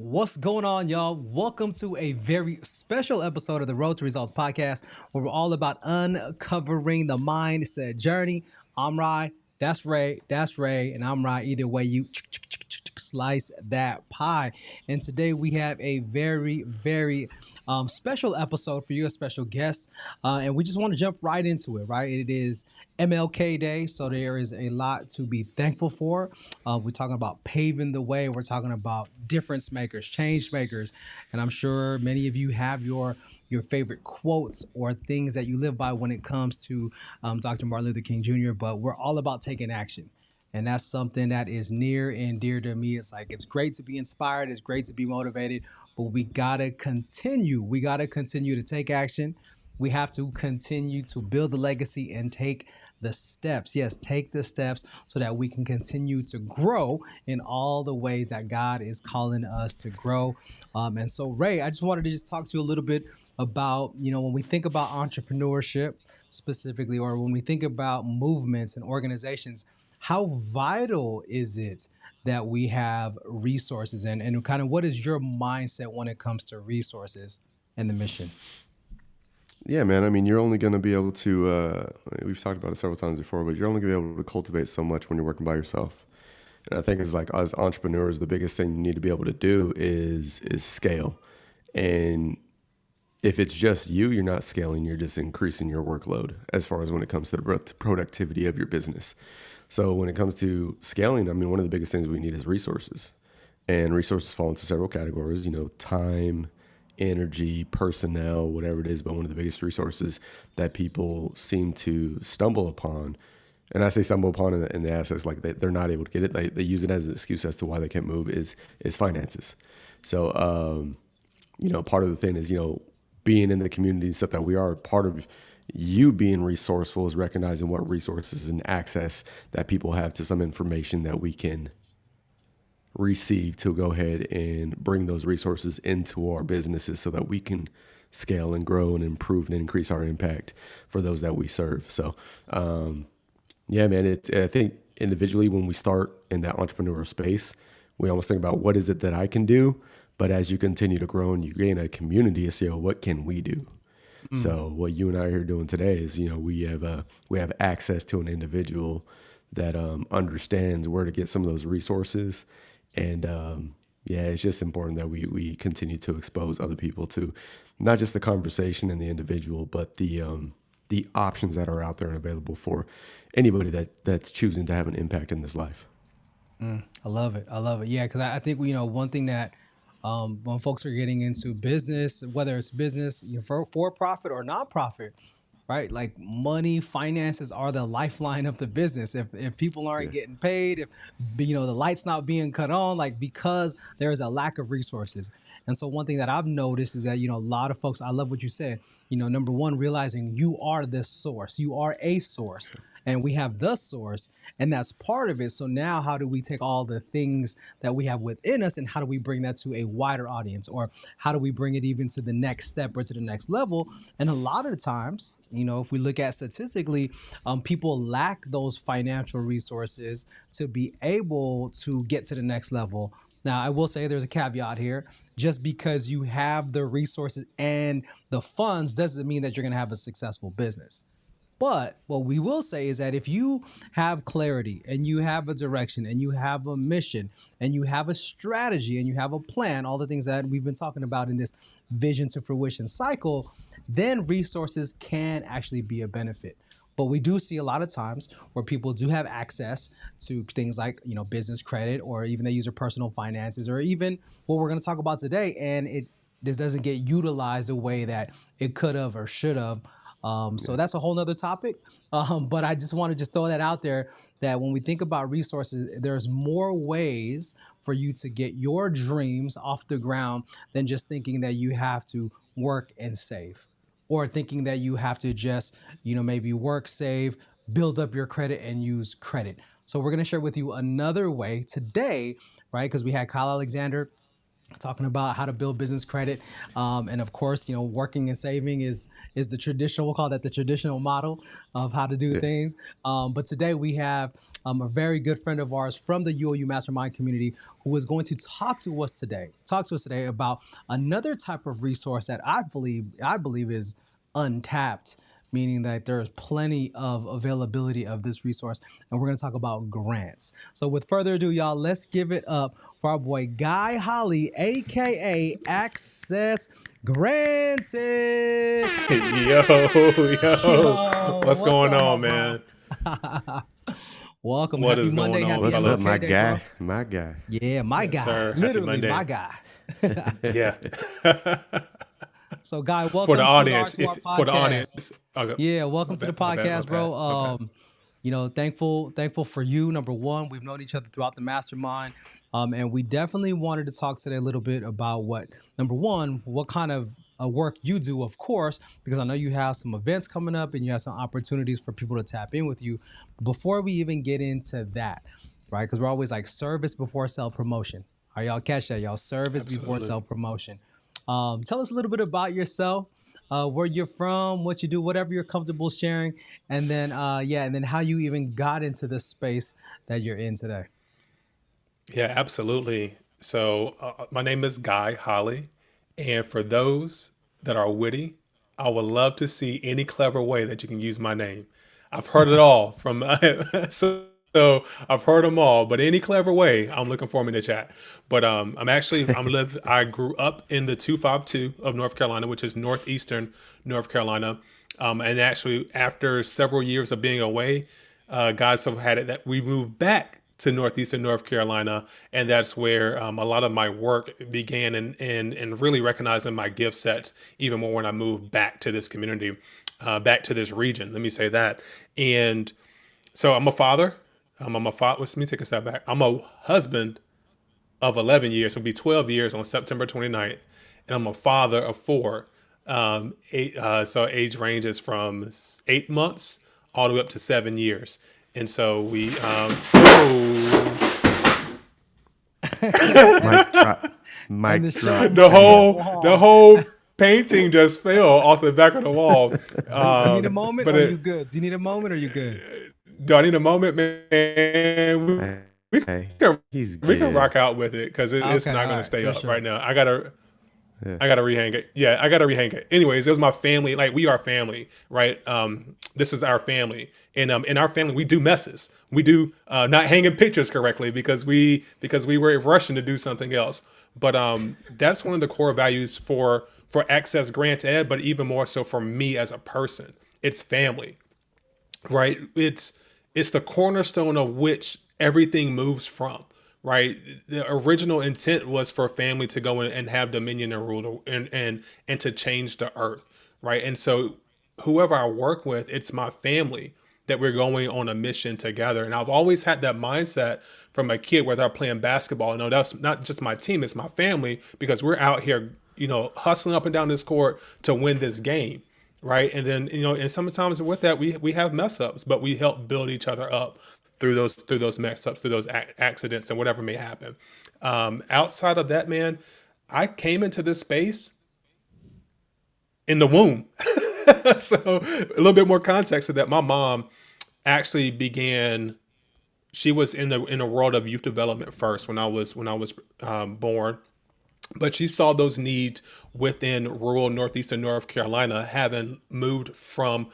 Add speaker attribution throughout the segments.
Speaker 1: What's going on, y'all? Welcome to a very special episode of the Road to Results podcast, where we're all about uncovering the mindset journey. I'm Rye, that's Ray, and I'm Rye. Either way, you slice that pie. And today we have a very special episode for you, a special guest, and we just want to jump right into it. Right, it is MLK Day, so there is a lot to be thankful for. We're talking about paving the way. We're talking about difference makers, change makers, and I'm sure many of you have your favorite quotes or things that you live by when it comes to Dr. Martin Luther King Jr. But we're all about taking action. And that's something that is near and dear to me. It's like, it's great to be inspired. It's great to be motivated, but we got to continue. We got to continue to take action. We have to continue to build the legacy and take the steps. Yes, take the steps so that we can continue to grow in all the ways that God is calling us to grow. And so, Ray, I just wanted to just talk to you a little bit about, when we think about entrepreneurship specifically, or when we think about movements and organizations, how vital is it that we have resources, and kind of what is your mindset when it comes to resources and the mission?
Speaker 2: Yeah, man. I mean, you're only going to be able to, we've talked about it several times before, but you're only going to be able to cultivate so much when you're working by yourself. And I think it's like, as entrepreneurs, the biggest thing you need to be able to do is scale. And if it's just you, you're not scaling, you're just increasing your workload as far as when it comes to the productivity of your business. So when it comes to scaling, I mean, one of the biggest things we need is resources. And resources fall into several categories, time, energy, personnel, whatever it is. But one of the biggest resources that people seem to stumble upon, and I say stumble upon in the aspects like they're not able to get it, they use it as an excuse as to why they can't move, is finances. So, part of the thing is, being in the community and stuff that we are part of, you being resourceful is recognizing what resources and access that people have to some information that we can receive to go ahead and bring those resources into our businesses so that we can scale and grow and improve and increase our impact for those that we serve. So, yeah, man, I think individually when we start in that entrepreneurial space, we almost think about what is it that I can do? But as you continue to grow and you gain a community, it's, what can we do? So what you and I are here doing today is, we have access to an individual that understands where to get some of those resources. And it's just important that we continue to expose other people to not just the conversation and the individual, but the options that are out there and available for anybody that's choosing to have an impact in this life.
Speaker 1: I love it. I love it. Yeah, because I think, one thing that when folks are getting into business, whether it's business for profit or nonprofit, right? Like, money, finances are the lifeline of the business. If people aren't getting paid, if the light's not being cut on, like, because there is a lack of resources. And so one thing that I've noticed is that, a lot of folks, I love what you said, number one, realizing you are this source, you are a source, and we have the source, and that's part of it. So now how do we take all the things that we have within us and how do we bring that to a wider audience, or how do we bring it even to the next step or to the next level? And a lot of the times, if we look at statistically, people lack those financial resources to be able to get to the next level. Now, I will say there's a caveat here. Just because you have the resources and the funds doesn't mean that you're going to have a successful business. But what we will say is that if you have clarity and you have a direction and you have a mission and you have a strategy and you have a plan, all the things that we've been talking about in this vision to fruition cycle, then resources can actually be a benefit. But we do see a lot of times where people do have access to things like, business credit, or even they use their personal finances, or even what we're going to talk about today, and this doesn't get utilized the way that it could have or should have. So that's a whole nother topic. But I just want to just throw that out there, that when we think about resources, there's more ways for you to get your dreams off the ground than just thinking that you have to work and save, or thinking that you have to just, maybe work, save, build up your credit and use credit. So we're going to share with you another way today, right? Because we had Kyle Alexander talking about how to build business credit. And of course, working and saving is the traditional, we'll call that the traditional model of how to do things. But today we have a very good friend of ours from the UOU Mastermind community, who is going to talk to us today about another type of resource that I believe is untapped, meaning that there's plenty of availability of this resource. And we're going to talk about grants. So with further ado, y'all, let's give it up for our boy Guy Holley, aka Access Granted.
Speaker 3: Yo, yo,
Speaker 1: Yo,
Speaker 3: what's
Speaker 1: what's
Speaker 3: going
Speaker 1: up, my
Speaker 3: on,
Speaker 1: bro?
Speaker 3: man?
Speaker 1: Welcome.
Speaker 3: What
Speaker 1: Happy
Speaker 3: is
Speaker 1: Monday.
Speaker 3: going on,
Speaker 1: Happy
Speaker 2: What's up,
Speaker 3: fellas?
Speaker 2: my
Speaker 1: Labor Day,
Speaker 2: guy?
Speaker 1: bro.
Speaker 2: My guy.
Speaker 1: Yeah, my
Speaker 3: Yes,
Speaker 1: guy.
Speaker 3: sir. Happy
Speaker 1: Literally my
Speaker 3: Monday.
Speaker 1: guy.
Speaker 3: Yeah.
Speaker 1: So, Guy,
Speaker 3: For the
Speaker 1: welcome to our
Speaker 3: audience,
Speaker 1: to our
Speaker 3: if for the
Speaker 1: podcast.
Speaker 3: audience, okay.
Speaker 1: Yeah,
Speaker 3: My
Speaker 1: welcome to the
Speaker 3: bad, my bad, my
Speaker 1: podcast,
Speaker 3: bad,
Speaker 1: bro.
Speaker 3: my bad.
Speaker 1: Thankful for you. Number one, we've known each other throughout the mastermind, and we definitely wanted to talk today a little bit about number one, what kind of work you do, of course, because I know you have some events coming up and you have some opportunities for people to tap in with you. Before we even get into that, right? Because we're always like service before self promotion. Are y'all catch that, y'all? Service before
Speaker 3: Absolutely.
Speaker 1: self promotion. Tell us a little bit about yourself, where you're from, what you do, whatever you're comfortable sharing, and then and then how you even got into the space that you're in today.
Speaker 3: Yeah, absolutely. So, my name is Guy Holley, and for those that are witty, I would love to see any clever way that you can use my name. I've heard it all from so I've heard them all, but any clever way, I'm looking for them in the chat. But I grew up in the 252 of North Carolina, which is northeastern North Carolina. And actually, after several years of being away, God so had it that we moved back to northeastern North Carolina, and that's where a lot of my work began, and really recognizing my gift sets even more when I moved back to this community, back to this region. Let me say that. And so I'm a father. I'm a father. Let me take a step back. I'm a husband of 11 years. It'll be 12 years on September 29th. And I'm a father of four. So age ranges from 8 months all the way up to 7 years. And so
Speaker 2: Mic drop.
Speaker 1: And the
Speaker 2: Mic
Speaker 1: show
Speaker 2: drop.
Speaker 3: the
Speaker 1: must
Speaker 2: Yeah.
Speaker 1: go
Speaker 3: the
Speaker 1: on.
Speaker 3: whole painting just fell off the back of the wall.
Speaker 1: Do you need a moment?
Speaker 3: But
Speaker 1: Or are you
Speaker 3: it,
Speaker 1: good? Do you need a moment? Or are you good?
Speaker 3: do I need a moment, man? We
Speaker 2: Hey,
Speaker 3: can
Speaker 2: he's
Speaker 3: we can
Speaker 2: good.
Speaker 3: rock out with it because it's
Speaker 1: Okay,
Speaker 3: not
Speaker 1: all
Speaker 3: going to
Speaker 1: right,
Speaker 3: stay
Speaker 1: for
Speaker 3: up right
Speaker 1: sure.
Speaker 3: now.
Speaker 2: Yeah.
Speaker 3: I gotta rehang it. Yeah, I gotta rehang it. Anyways, it was my family. Like we are family, right? This is our family, and in our family we do messes. We do not hanging pictures correctly because we were rushing to do something else. But that's one of the core values for Access Grant Ed, but even more so for me as a person. It's family, right? It's the cornerstone of which everything moves from, right? The original intent was for family to go in and have dominion and rule and to change the earth, right? And so whoever I work with, it's my family that we're going on a mission together. And I've always had that mindset from a kid, whether I'm playing basketball. No, that's not just my team, it's my family, because we're out here, hustling up and down this court to win this game. Right. And then, and sometimes with that, we have mess ups, but we help build each other up through those mess ups, through those accidents and whatever may happen. Outside of that, man, I came into this space in the womb. So a little bit more context to that. My mom actually began. She was in the world of youth development first when I was born, but she saw those needs within rural northeastern North Carolina, having moved from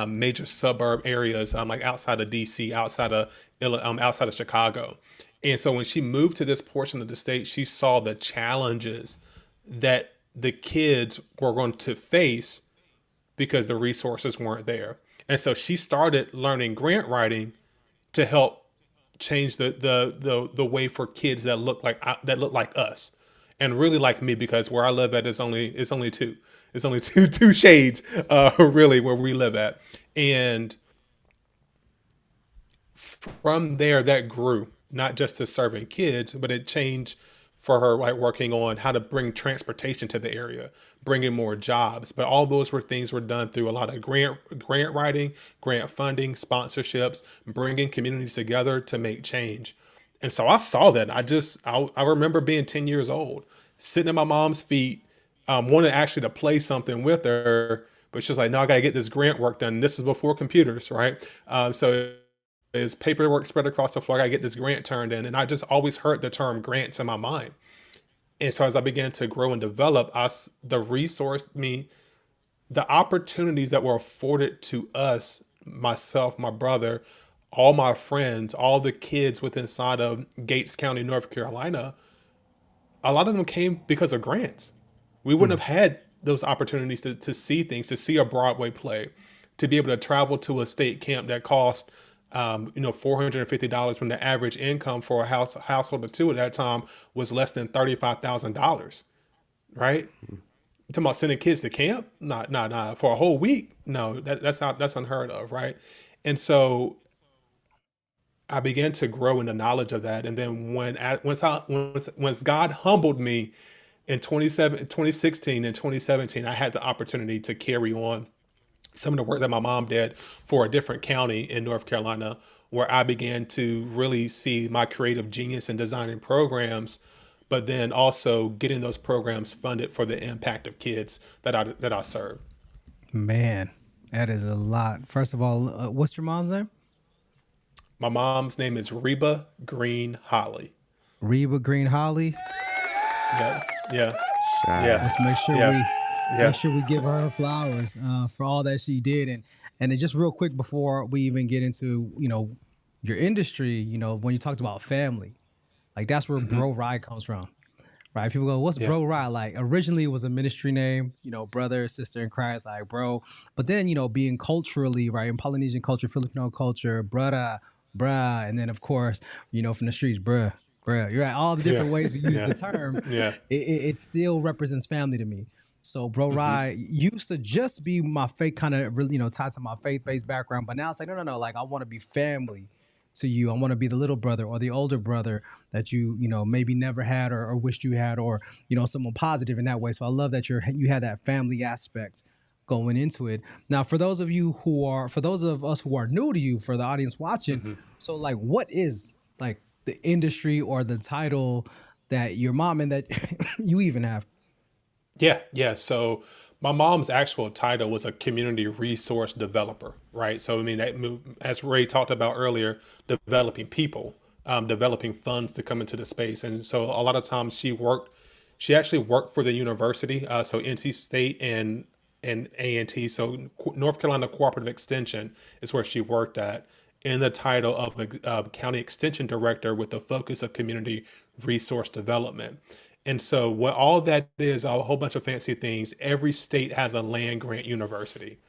Speaker 3: major suburb areas, like outside of DC, outside of Chicago. And so when she moved to this portion of the state, she saw the challenges that the kids were going to face because the resources weren't there. And so she started learning grant writing to help change the way for kids that look like us, and really like me, because where I live at is only two. It's only two shades, really, where we live at. And from there, that grew not just to serving kids, but it changed for her, like working on how to bring transportation to the area, bringing more jobs. But all those were done through a lot of grant writing, grant funding, sponsorships, bringing communities together to make change. And so I saw that. I remember being 10 years old, sitting at my mom's feet, wanted actually to play something with her, but she was like, "No, I got to get this grant work done." And this is before computers, right? So is paperwork spread across the floor. I get this grant turned in, and I just always heard the term grants in my mind. And so as I began to grow and develop, the resource me the opportunities that were afforded to us, myself, my brother, all my friends, all the kids within inside of Gates County, North Carolina, a lot of them came because of grants. We wouldn't have had those opportunities to see things, to see a Broadway play, to be able to travel to a state camp that cost, $450 when the average income for a household of two at that time was less than $35,000. Right? Talking about sending kids to camp? Not for a whole week. No, that's unheard of, right? And so I began to grow in the knowledge of that. And then once God humbled me in 2016 and 2017, I had the opportunity to carry on some of the work that my mom did for a different county in North Carolina, where I began to really see my creative genius in designing programs, but then also getting those programs funded for the impact of kids that I serve.
Speaker 1: Man, that is a lot. First of all, what's your mom's name?
Speaker 3: My mom's name is Reba Green Holley.
Speaker 1: Reba Green Holley.
Speaker 3: Yeah, yeah,
Speaker 2: Shout
Speaker 3: yeah,
Speaker 1: Let's make sure
Speaker 3: yeah, yeah.
Speaker 1: we give her her flowers for all that she did. And then just real quick before we even get into your industry, when you talked about family, like that's where Bro Ride comes from, right? People go, "What's
Speaker 3: Yeah.
Speaker 1: Bro Ride?" Like originally it was a ministry name, brother, sister in Christ, like bro. But then being culturally right in Polynesian culture, Filipino culture, brother, bruh, and then of course from the streets, bruh. Bruh, you're right. All the
Speaker 3: Yeah.
Speaker 1: different ways we use
Speaker 3: Yeah.
Speaker 1: the term,
Speaker 3: Yeah.
Speaker 1: it still represents family to me. So, Bro Rye used to just be my faith, kind of really, tied to my faith based background. But now it's like, no, no, no. Like, I want to be family to you. I want to be the little brother or the older brother that maybe never had or wished you had, or, someone positive in that way. So, I love that you had that family aspect going into it. Now, for those of us who are new to you, for the audience watching, so like, what is like the industry or the title that your mom and that you even have?
Speaker 3: Yeah, yeah. So my mom's actual title was a community resource developer, right? So I mean, as Ray talked about earlier, developing people, developing funds to come into the space, and so a lot of times she actually worked for the university, so NC State and A&T, so North Carolina Cooperative Extension is where she worked at. In the title of the county extension director with the focus of community resource development. And so what all that is, a whole bunch of fancy things. Every state has a land grant university.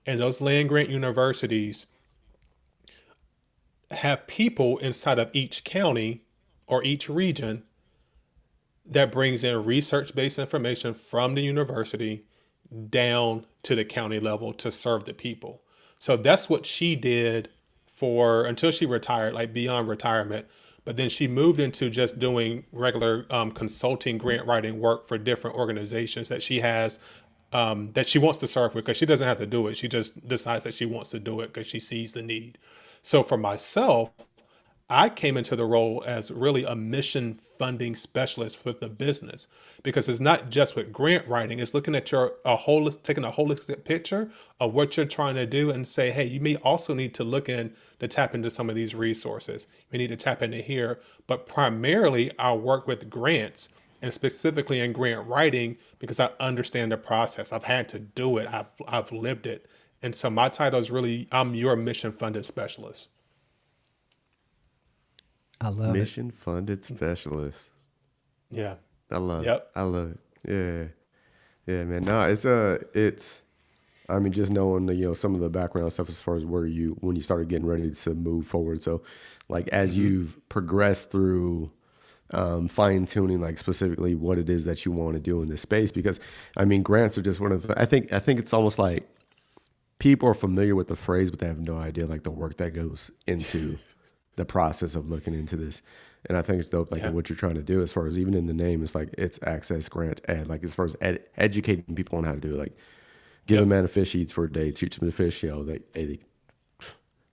Speaker 3: And those land grant universities have people inside of each county or each region that brings in research-based information from the university down to the county level to serve the people. So that's what she did for until she retired, like beyond retirement. But then she moved into just doing regular consulting, grant writing work for different organizations that she has, that she wants to serve with, because she doesn't have to do it. She just decides that she wants to do it because she sees the need. So for myself, I came into the role as really a mission funding specialist for the business, because it's not just with grant writing, it's looking at taking a holistic picture of what you're trying to do and say, hey, you may also need to to tap into some of these resources. We need to tap into here, but primarily I work with grants, and specifically in grant writing, because I understand the process. I've had to do it. I've lived it. And so my title is really, I'm your mission funded specialist.
Speaker 1: I love it.
Speaker 2: mission funded specialist.
Speaker 3: Yeah.
Speaker 2: I love it.
Speaker 3: Yep.
Speaker 2: I love it. Yeah. Yeah, man. No, it's I mean, just knowing some of the background stuff as far as when you started getting ready to move forward. So like as you've progressed through fine tuning, like specifically what it is that you want to do in this space, because I mean, grants are just one of the, I think it's almost like people are familiar with the phrase, but they have no idea like the work that goes into the process of looking into this. And I think it's dope, like
Speaker 3: Yeah.
Speaker 2: what you're trying to do as far as even in the name, it's like it's access, grant, ed, like as far as educating people on how to do it, like give
Speaker 3: Yep.
Speaker 2: a man a fish, he eats for a day, teach him to fish, they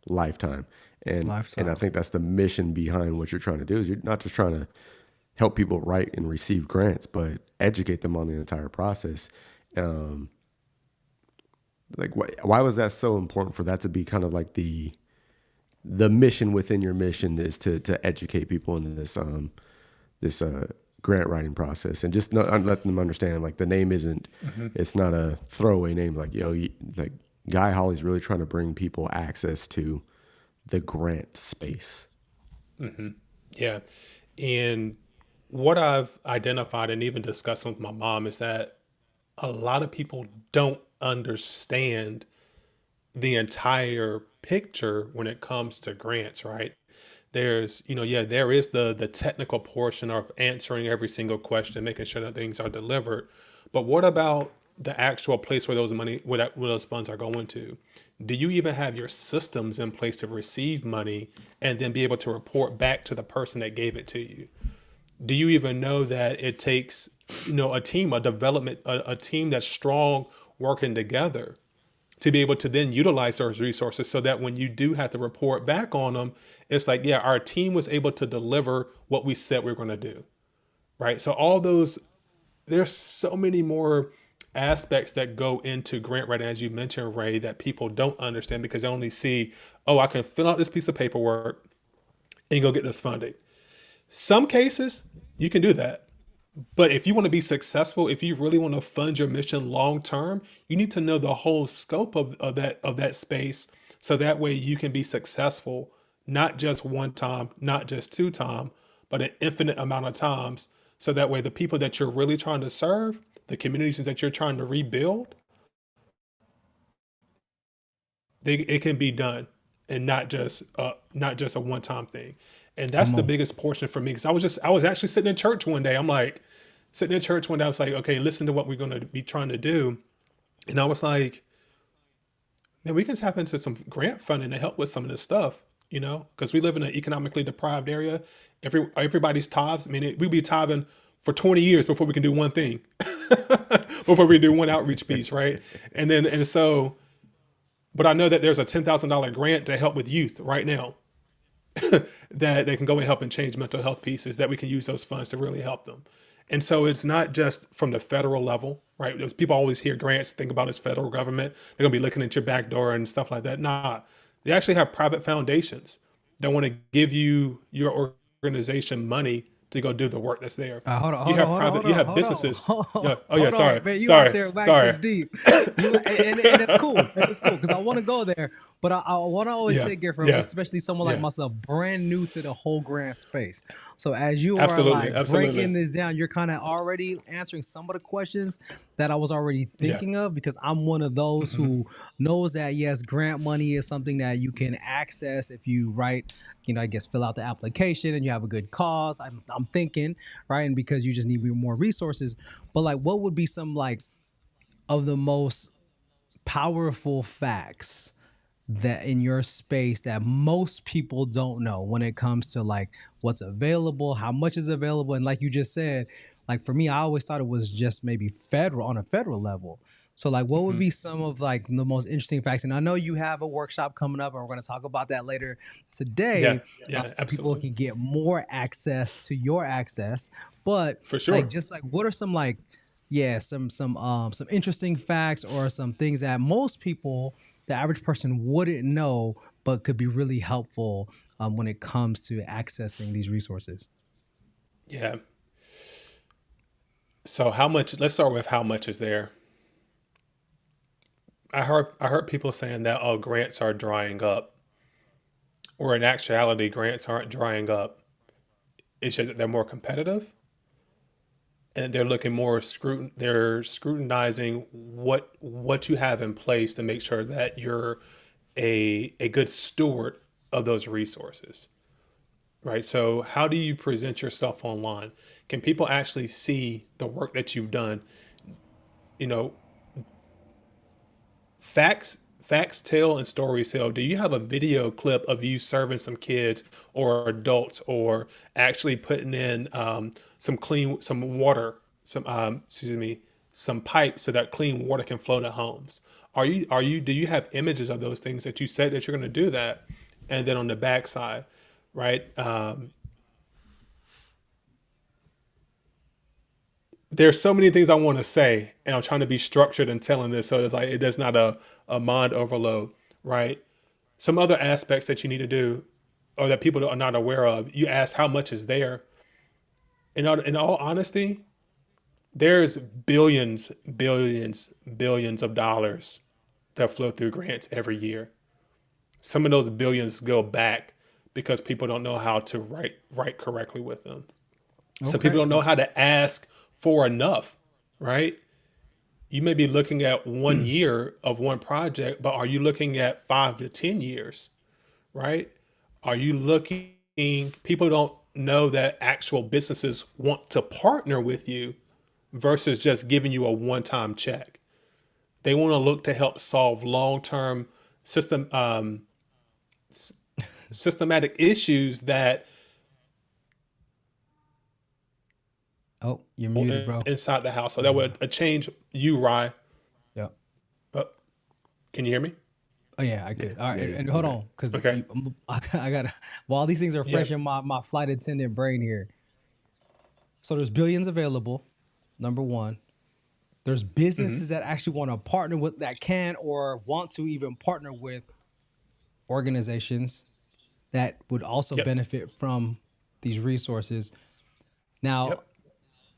Speaker 2: lifetime. And I
Speaker 1: Lifetime.
Speaker 2: think that's the mission behind what you're trying to do is you're not just trying to help people write and receive grants, but educate them on the entire process. Um, why was that so important for that to be kind of like the mission within your mission is to educate people in this grant writing process, and just not, let them understand like the name isn't, it's not a throwaway name. Like, like Guy Holley's really trying to bring people access to the grant space.
Speaker 3: Yeah. And what I've identified and even discussed with my mom is that a lot of people don't understand the entire picture when it comes to grants, right? There's, yeah, there is the technical portion of answering every single question, making sure that things are delivered. But what about the actual place where where those funds are going to? Do you even have your systems in place to receive money and then be able to report back to the person that gave it to you? Do you even know that it takes, a team, a team that's strong working together to be able to then utilize those resources so that when you do have to report back on them, it's like, yeah, our team was able to deliver what we said we were going to do. Right. So there's so many more aspects that go into grant writing, as you mentioned, Ray, that people don't understand because they only see, oh, I can fill out this piece of paperwork and go get this funding. Some cases you can do that. But if you want to be successful, if you really want to fund your mission long term, you need to know the whole scope of that space so that way you can be successful, not just one time, not just two time, but an infinite amount of times. So that way the people that you're really trying to serve, the communities that you're trying to rebuild, it can be done and not just a one time thing. And that's
Speaker 1: Come
Speaker 3: the
Speaker 1: on.
Speaker 3: biggest portion for me because I was actually sitting in church one day. I'm like sitting in church one day. I was like, okay, listen to what we're going to be trying to do. And I was like, man, we can tap into some grant funding to help with some of this stuff, because we live in an economically deprived area. Everybody's tithes. I mean, we'd be tithing for 20 years before we can do one thing, before we do one outreach piece, right? And so, but I know that there's a $10,000 grant to help with youth right now that they can go and help and change mental health pieces that we can use those funds to really help them. And so it's not just from the federal level, right? There's people always hear grants, think about it's federal government. They're going to be looking at your back door and stuff like that. Nah, they actually have private foundations that want to give you your organization money to go do the work that's there.
Speaker 1: Hold on,
Speaker 3: You
Speaker 1: hold on,
Speaker 3: have
Speaker 1: hold on,
Speaker 3: private,
Speaker 1: hold
Speaker 3: you
Speaker 1: on,
Speaker 3: have
Speaker 1: hold on,
Speaker 3: businesses. Yeah. Oh yeah.
Speaker 1: hold on,
Speaker 3: Sorry.
Speaker 1: man. You out
Speaker 3: Sorry.
Speaker 1: there
Speaker 3: Sorry.
Speaker 1: waxing deep. And it's cool. And it's cool because I want to go there, but I want to always
Speaker 3: Yeah.
Speaker 1: take it from,
Speaker 3: Yeah.
Speaker 1: especially someone like
Speaker 3: Yeah.
Speaker 1: myself, brand new to the whole grant space. So as you are
Speaker 3: Absolutely.
Speaker 1: like
Speaker 3: Absolutely.
Speaker 1: breaking this down, you're kind of already answering some of the questions that I was already
Speaker 3: Yeah.
Speaker 1: thinking of because I'm one of those who knows that yes, grant money is something that you can access if you write, I guess fill out the application and you have a good cause. I'm thinking, right? And because you just need more resources. But like what would be some like of the most powerful facts that in your space that most people don't know when it comes to like what's available, how much is available, and like you just said, like for me, I always thought it was just maybe federal on a federal level. So like what would be some of like the most interesting facts? And I know you have a workshop coming up and we're going to talk about that later
Speaker 3: Yeah.
Speaker 1: today.
Speaker 3: Yeah.
Speaker 1: People
Speaker 3: Absolutely.
Speaker 1: can get more access to your access, but
Speaker 3: For
Speaker 1: like
Speaker 3: sure.
Speaker 1: just like what are some like yeah, some interesting facts or some things that most people, the average person, wouldn't know, but could be really helpful when it comes to accessing these resources.
Speaker 3: Yeah. So how much? Let's start with how much is there. I heard people saying that grants are drying up, or in actuality grants aren't drying up. It's just that they're more competitive and they're looking more they're scrutinizing what you have in place to make sure that you're a good steward of those resources. Right. So how do you present yourself online? Can people actually see the work that you've done? You know, facts tell and stories tell. Do you have a video clip of you serving some kids or adults or actually putting in some water, some pipes so that clean water can flow to homes? Do you have images of those things that you said that you're going to do that? And then on the backside, right? There's so many things I want to say, and I'm trying to be structured in telling this, so it's like it does not a mind overload, right? Some other aspects that you need to do, or that people are not aware of. You ask how much is there. In all honesty, there's billions, billions, billions of dollars that flow through grants every year. Some of those billions go back because people don't know how to write correctly with them. Some people
Speaker 1: Okay.
Speaker 3: don't know how to ask for enough, right? You may be looking at 1 year of one project, but are you looking at 5 to 10 years, right? Are you looking, people don't know that actual businesses want to partner with you versus just giving you a one time check. They want to look to help solve long term system systematic issues that
Speaker 1: Oh, you're muted, bro.
Speaker 3: inside the house. So that would change you, Rye.
Speaker 1: Yep.
Speaker 3: Uh, can you hear me?
Speaker 1: Oh yeah, I
Speaker 2: Yeah,
Speaker 1: could. All right,
Speaker 2: yeah,
Speaker 1: and
Speaker 2: you're
Speaker 1: hold
Speaker 2: good.
Speaker 1: on, because
Speaker 3: Okay.
Speaker 1: I gotta. While these things are
Speaker 3: Yeah.
Speaker 1: fresh in my flight attendant brain here. So there's billions available. Number one, there's businesses that actually want to partner with, that can or want to even partner with organizations that would also
Speaker 3: Yep.
Speaker 1: benefit from these resources. Now,
Speaker 3: Yep.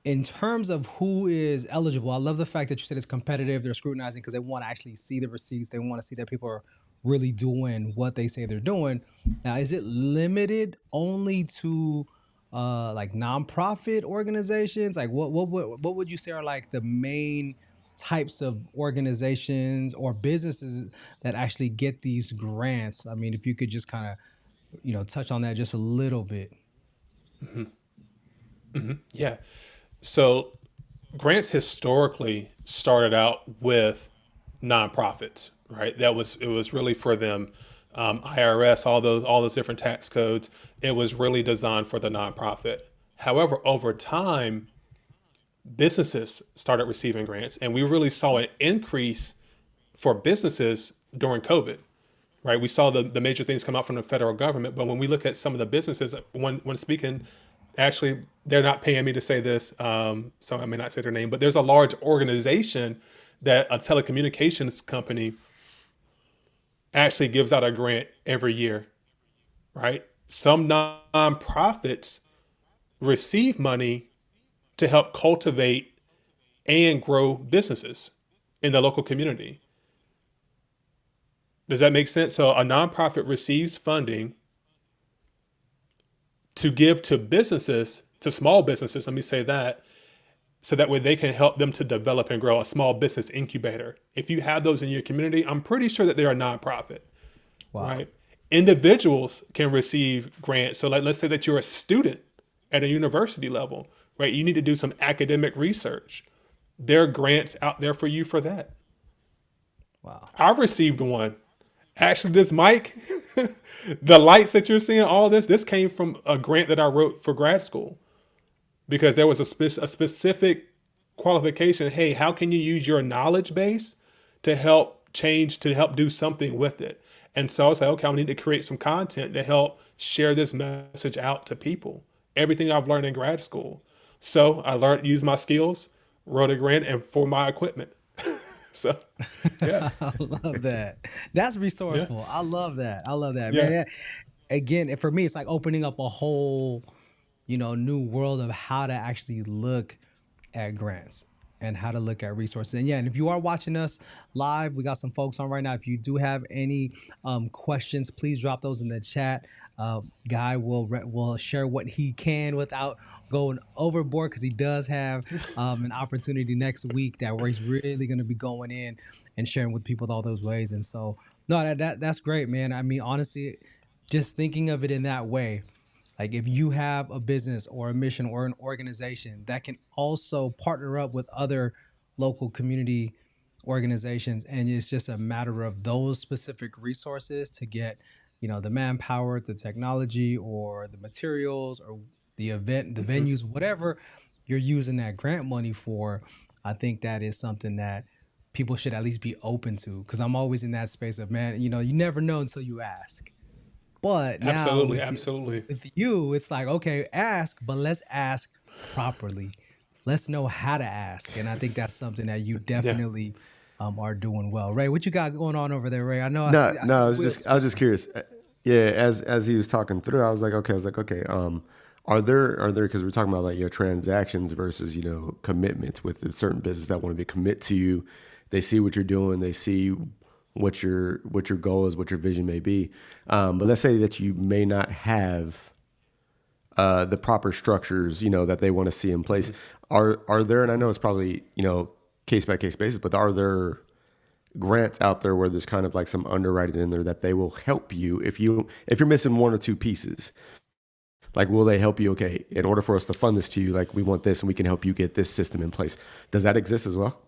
Speaker 1: in terms of who is eligible, I love the fact that you said it's competitive. They're scrutinizing because they want to actually see the receipts. They want to see that people are really doing what they say they're doing. Now, is it limited only to like nonprofit organizations? Like what would you say are like the main types of organizations or businesses that actually get these grants? I mean, if you could just kind of, touch on that just a little bit.
Speaker 3: Yeah. So grants historically started out with nonprofits, right? It was really for them. IRS, all those different tax codes. It was really designed for the nonprofit. However, over time, businesses started receiving grants, and we really saw an increase for businesses during COVID. Right, we saw the major things come out from the federal government, but when we look at some of the businesses, when speaking, actually, they're not paying me to say this, so I may not say their name, but there's a large organization that a telecommunications company actually gives out a grant every year, right? Some nonprofits receive money to help cultivate and grow businesses in the local community. Does that make sense? So a nonprofit receives funding to give to businesses, to small businesses, let me say that, so that way they can help them to develop and grow a small business incubator. If you have those in your community, I'm pretty sure that they're a nonprofit,
Speaker 1: Wow.
Speaker 3: right? Individuals can receive grants. So like, let's say that you're a student at a university level, right? You need to do some academic research. There are grants out there for you for that.
Speaker 1: Wow.
Speaker 3: I've received one. Actually, this mic, the lights that you're seeing, all this came from a grant that I wrote for grad school because there was a specific qualification. Hey, how can you use your knowledge base to help change, to help do something with it? And so I was like, okay, I need to create some content to help share this message out to people. Everything I've learned in grad school. So I learned to use my skills, wrote a grant, and for my equipment. So, yeah,
Speaker 1: I love that. That's
Speaker 3: yeah,
Speaker 1: resourceful. I love that. I love that, man.
Speaker 3: yeah.
Speaker 1: Yeah. Again, for me, it's like opening up a whole, new world of how to actually look at grants and how to look at resources. And yeah, and if you are watching us live, we got some folks on right now. If you do have any questions, please drop those in the chat. Guy will share what he can without going overboard because he does have an opportunity next week that where he's really going to be going in and sharing with people all those ways. And so, no, that's great, man. I mean, honestly, just thinking of it in that way, like if you have a business or a mission or an organization that can also partner up with other local community organizations, and it's just a matter of those specific resources to get, the manpower, the technology, or the materials, or the event, the
Speaker 3: Hmm.
Speaker 1: venues, whatever you're using that grant money for. I think that is something that people should at least be open to, because I'm always in that space of, man, you never know until you ask. But now
Speaker 3: Absolutely,
Speaker 1: with
Speaker 3: absolutely.
Speaker 1: you, it's like, okay, ask, but let's ask properly. Let's know how to ask. And I think that's something that you
Speaker 3: Yeah.
Speaker 1: definitely are doing well. Ray, what you got going on over there, Ray? I know
Speaker 2: No,
Speaker 1: I see
Speaker 2: no,
Speaker 1: Will
Speaker 2: I was just
Speaker 1: smiling.
Speaker 2: curious. Yeah, as he was talking through, I was like, okay, are there because we're talking about like your transactions versus commitments with a certain business that want to be commit to you. They see what you're doing. They see what your goal is, what your vision may be. But let's say that you may not have the proper structures, that they want to see in place. Are there? And I know it's probably case by case basis, but are there grants out there where there's kind of like some underwriting in there that they will help you if you're missing one or two pieces? Like, will they help you? Okay, in order for us to fund this to you, like we want this, and we can help you get this system in place. Does that exist as well,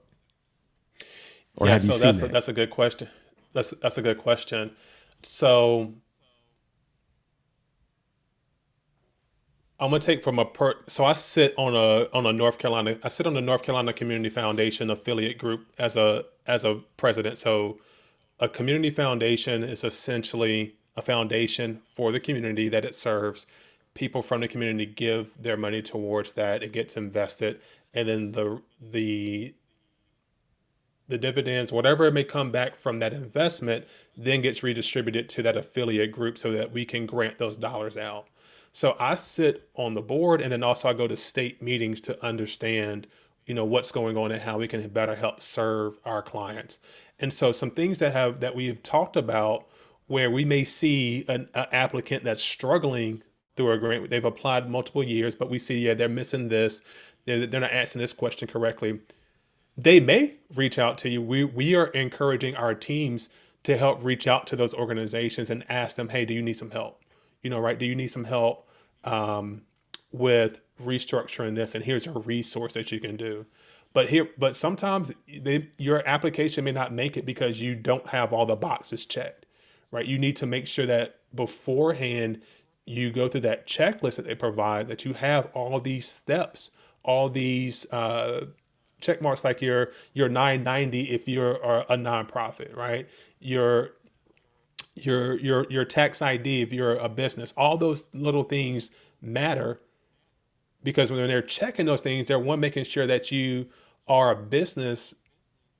Speaker 2: or
Speaker 3: Yeah,
Speaker 2: have you
Speaker 3: so
Speaker 2: seen that?
Speaker 3: that's a good question. That's a good question. So I'm gonna take from a so I sit on a North Carolina I sit on the North Carolina Community Foundation affiliate group as a president. So a community foundation is essentially a foundation for the community that it serves. People from the community give their money towards that. It gets invested, and then the dividends, whatever it may come back from that investment, then gets redistributed to that affiliate group so that we can grant those dollars out. So I sit on the board, and then also I go to state meetings to understand, what's going on and how we can better help serve our clients. And so some things that we've talked about where we may see an applicant that's struggling through a grant. They've applied multiple years, but we see, yeah, they're missing this. They're not answering this question correctly. They may reach out to you. We are encouraging our teams to help reach out to those organizations and ask them, hey, do you need some help? Right? Do you need some help with restructuring this? And here's a resource that you can do. But sometimes your application may not make it because you don't have all the boxes checked, right? You need to make sure that beforehand you go through that checklist that they provide, that you have all these steps, all these check marks, like your 990 if you're a nonprofit, right? Your tax ID if you're a business. All those little things matter because when they're checking those things, they're making sure that you are a business,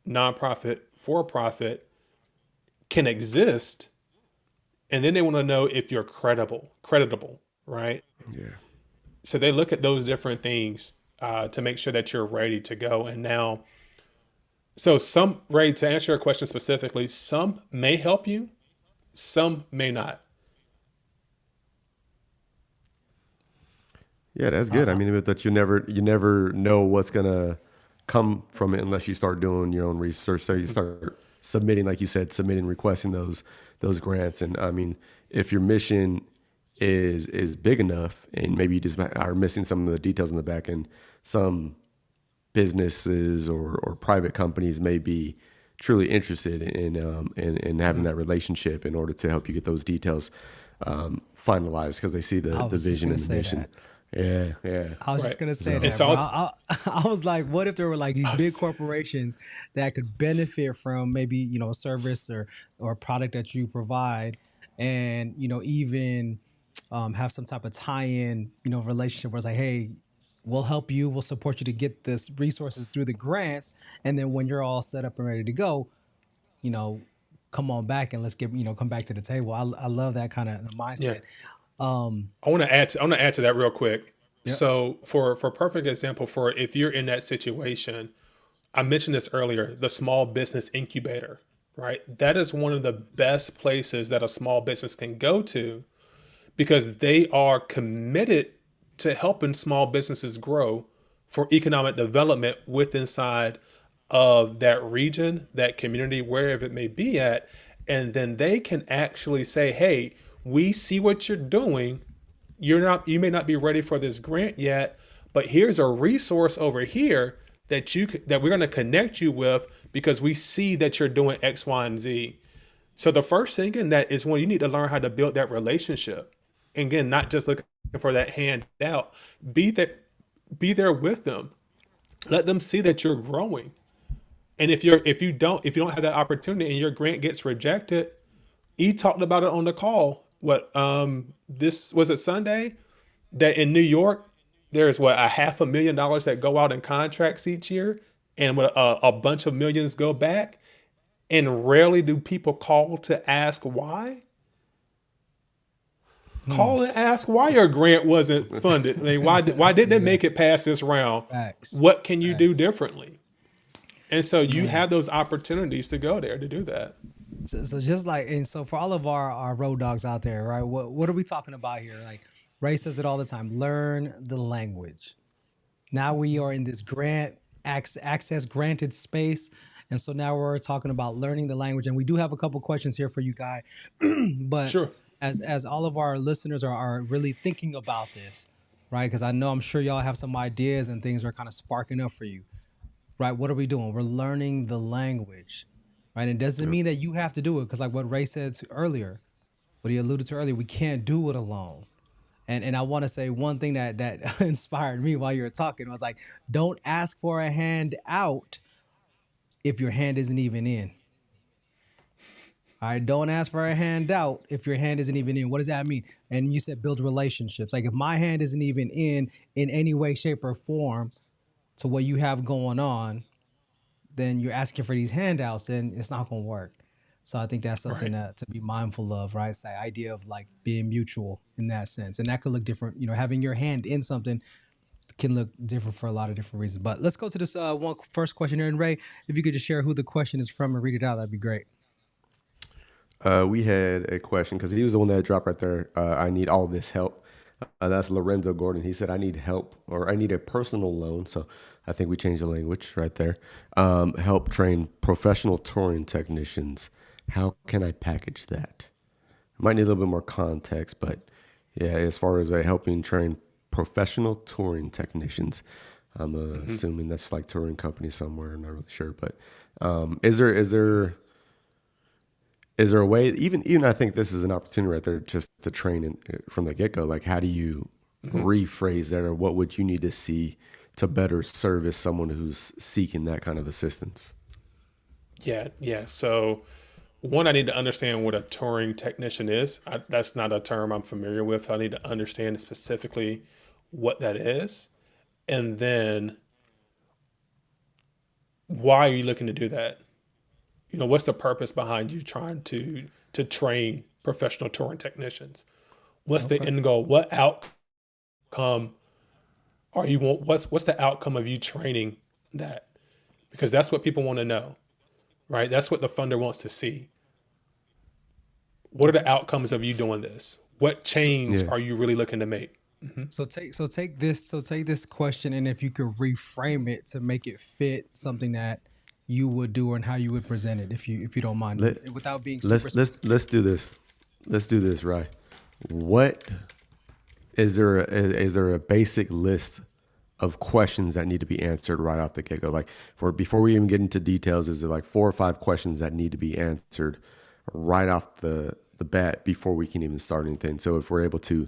Speaker 3: nonprofit, for profit, can exist, and then they want to know if you're creditable, right?
Speaker 2: Yeah.
Speaker 3: So they look at those different things to make sure that you're ready to go. And now, so some, Ray, to answer your question specifically, some may help you, some may not.
Speaker 2: Yeah, that's good. I
Speaker 1: Uh,
Speaker 2: mean, but that you never know what's gonna come from it unless you start doing your own research. So you start submitting, like you said, submitting, requesting those grants. And I mean, if your mission is big enough, and maybe you just are missing some of the details in the back end, some businesses or private companies may be truly interested in having that relationship in order to help you get those details finalized because they see
Speaker 1: I
Speaker 2: the
Speaker 1: was just
Speaker 2: vision
Speaker 1: gonna
Speaker 2: and the
Speaker 1: say
Speaker 2: mission.
Speaker 1: that.
Speaker 2: Yeah, yeah.
Speaker 1: I was just
Speaker 3: Right.
Speaker 1: gonna say
Speaker 2: So
Speaker 3: And
Speaker 1: that,
Speaker 3: so
Speaker 1: bro. I was like, what if there were like these big
Speaker 3: was-
Speaker 1: corporations that could benefit from maybe a service or a product that you provide, and even have some type of tie-in relationship where it's like, hey, we'll help you, we'll support you to get this resources through the grants, and then when you're all set up and ready to go, you know, come on back and let's get come back to the table. I love that kind of
Speaker 3: yeah.
Speaker 1: mindset. Um,
Speaker 3: I want to add to that real quick.
Speaker 1: yeah.
Speaker 3: So for perfect example, for if you're in that situation, I mentioned this earlier, the small business incubator, right? That is one of the best places that a small business can go to because they are committed to helping small businesses grow for economic development with inside of that region, that community, wherever it may be at. And then they can actually say, hey, we see what you're doing. You may not be ready for this grant yet, but here's a resource over here that we're going to connect you with because we see that you're doing X, Y, and Z. So the first thing in that is when you need to learn how to build that relationship. And again, not just looking for that handout. Be that be there with them. Let them see that you're growing. And if you don't have that opportunity and your grant gets rejected, he talked about it on the call. What this was it Sunday that in New York there's what a $500,000 that go out in contracts each year, and what a bunch of millions go back. and rarely do people call to ask why.
Speaker 1: Hmm.
Speaker 3: Call and ask why your grant wasn't funded. I mean, why didn't it
Speaker 1: Yeah.
Speaker 3: make it past this round?
Speaker 1: Facts.
Speaker 3: What can you do
Speaker 1: Facts.
Speaker 3: differently? And so you
Speaker 1: Man.
Speaker 3: have those opportunities to go there to do that.
Speaker 1: So just like, and so for all of our road dogs out there, right? What are we talking about here? Like Ray says it all the time. Learn the language. Now we are in this access granted space, and so now we're talking about learning the language. And we do have a couple questions here for you guys, but
Speaker 3: Sure.
Speaker 1: as all of our listeners are really thinking about this, right? Because I know I'm sure y'all have some ideas and things are kind of sparking up for you, right? What are we doing? We're learning the language, right? It doesn't
Speaker 2: Yeah.
Speaker 1: mean that you have to do it, because like what Ray said earlier, what he alluded to earlier, we can't do it alone. And I want to say one thing that inspired me while you were talking was like, don't ask for a hand out if your hand isn't even in. All right, don't ask for a handout if your hand isn't even in. What does that mean? And you said build relationships. Like if my hand isn't even in any way, shape, or form to what you have going on, then you're asking for these handouts, and it's not going to work. So I think that's something
Speaker 3: Right.
Speaker 1: to be mindful of, right? It's the idea of like being mutual in that sense, and that could look different. You know, having your hand in something can look different for a lot of different reasons. But let's go to this one first question here. And Ray, if you could just share who the question is from and read it out, that'd be great.
Speaker 2: We had a question because he was the one that dropped right there. I need all this help. That's Lorenzo Gordon. He said, I need help or I need a personal loan. So I think we changed the language right there. Help train professional touring technicians. How can I package that? Might need a little bit more context, but yeah, as far as helping train professional touring technicians, I'm assuming that's like touring company somewhere. I'm not really sure, but is there a way? Even I think this is an opportunity right there, just to train from the get go. Like, how do you rephrase that, or what would you need to see to better service someone who's seeking that kind of assistance?
Speaker 3: Yeah. Yeah. So one, I need to understand what a touring technician is. That's not a term I'm familiar with. I need to understand specifically what that is. And then why are you looking to do that? What's the purpose behind you trying to train professional touring technicians? What's the
Speaker 1: Okay.
Speaker 3: end goal? What outcome are you want? What's the outcome of you training that? Because that's what people want to know, right? That's what the funder wants to see. What are
Speaker 1: Okay.
Speaker 3: the outcomes of you doing this? What
Speaker 1: So
Speaker 3: change
Speaker 2: Yeah.
Speaker 3: are you really looking to make?
Speaker 1: take this question, and if you could reframe it to make it fit something that you would do and how you would present it, if you don't mind,
Speaker 2: Let
Speaker 1: without being super
Speaker 2: let's
Speaker 1: specific.
Speaker 2: do this. Let's do this, right? What is there a basic list of questions that need to be answered right off the get go? Like, for before we even get into details, is there like 4 or 5 questions that need to be answered right off the bat before we can even start anything? So if we're able to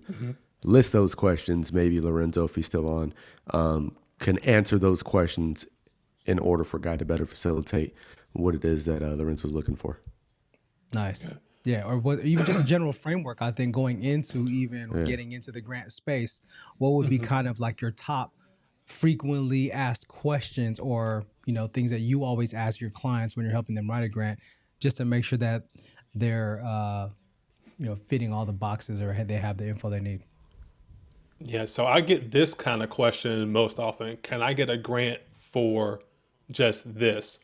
Speaker 2: list those questions, maybe Lorenzo, if he's still on, can answer those questions in order for Guy to better facilitate what it is that Lorenzo's looking for.
Speaker 1: Nice. Yeah, or what, even just a general framework. I think going into even or
Speaker 2: Yeah.
Speaker 1: getting into the grant space, what would be kind of like your top frequently asked questions, or things that you always ask your clients when you're helping them write a grant, just to make sure that they're fitting all the boxes, or they have the info they need.
Speaker 3: Yeah, so I get this kind of question most often. Can I get a grant for just this?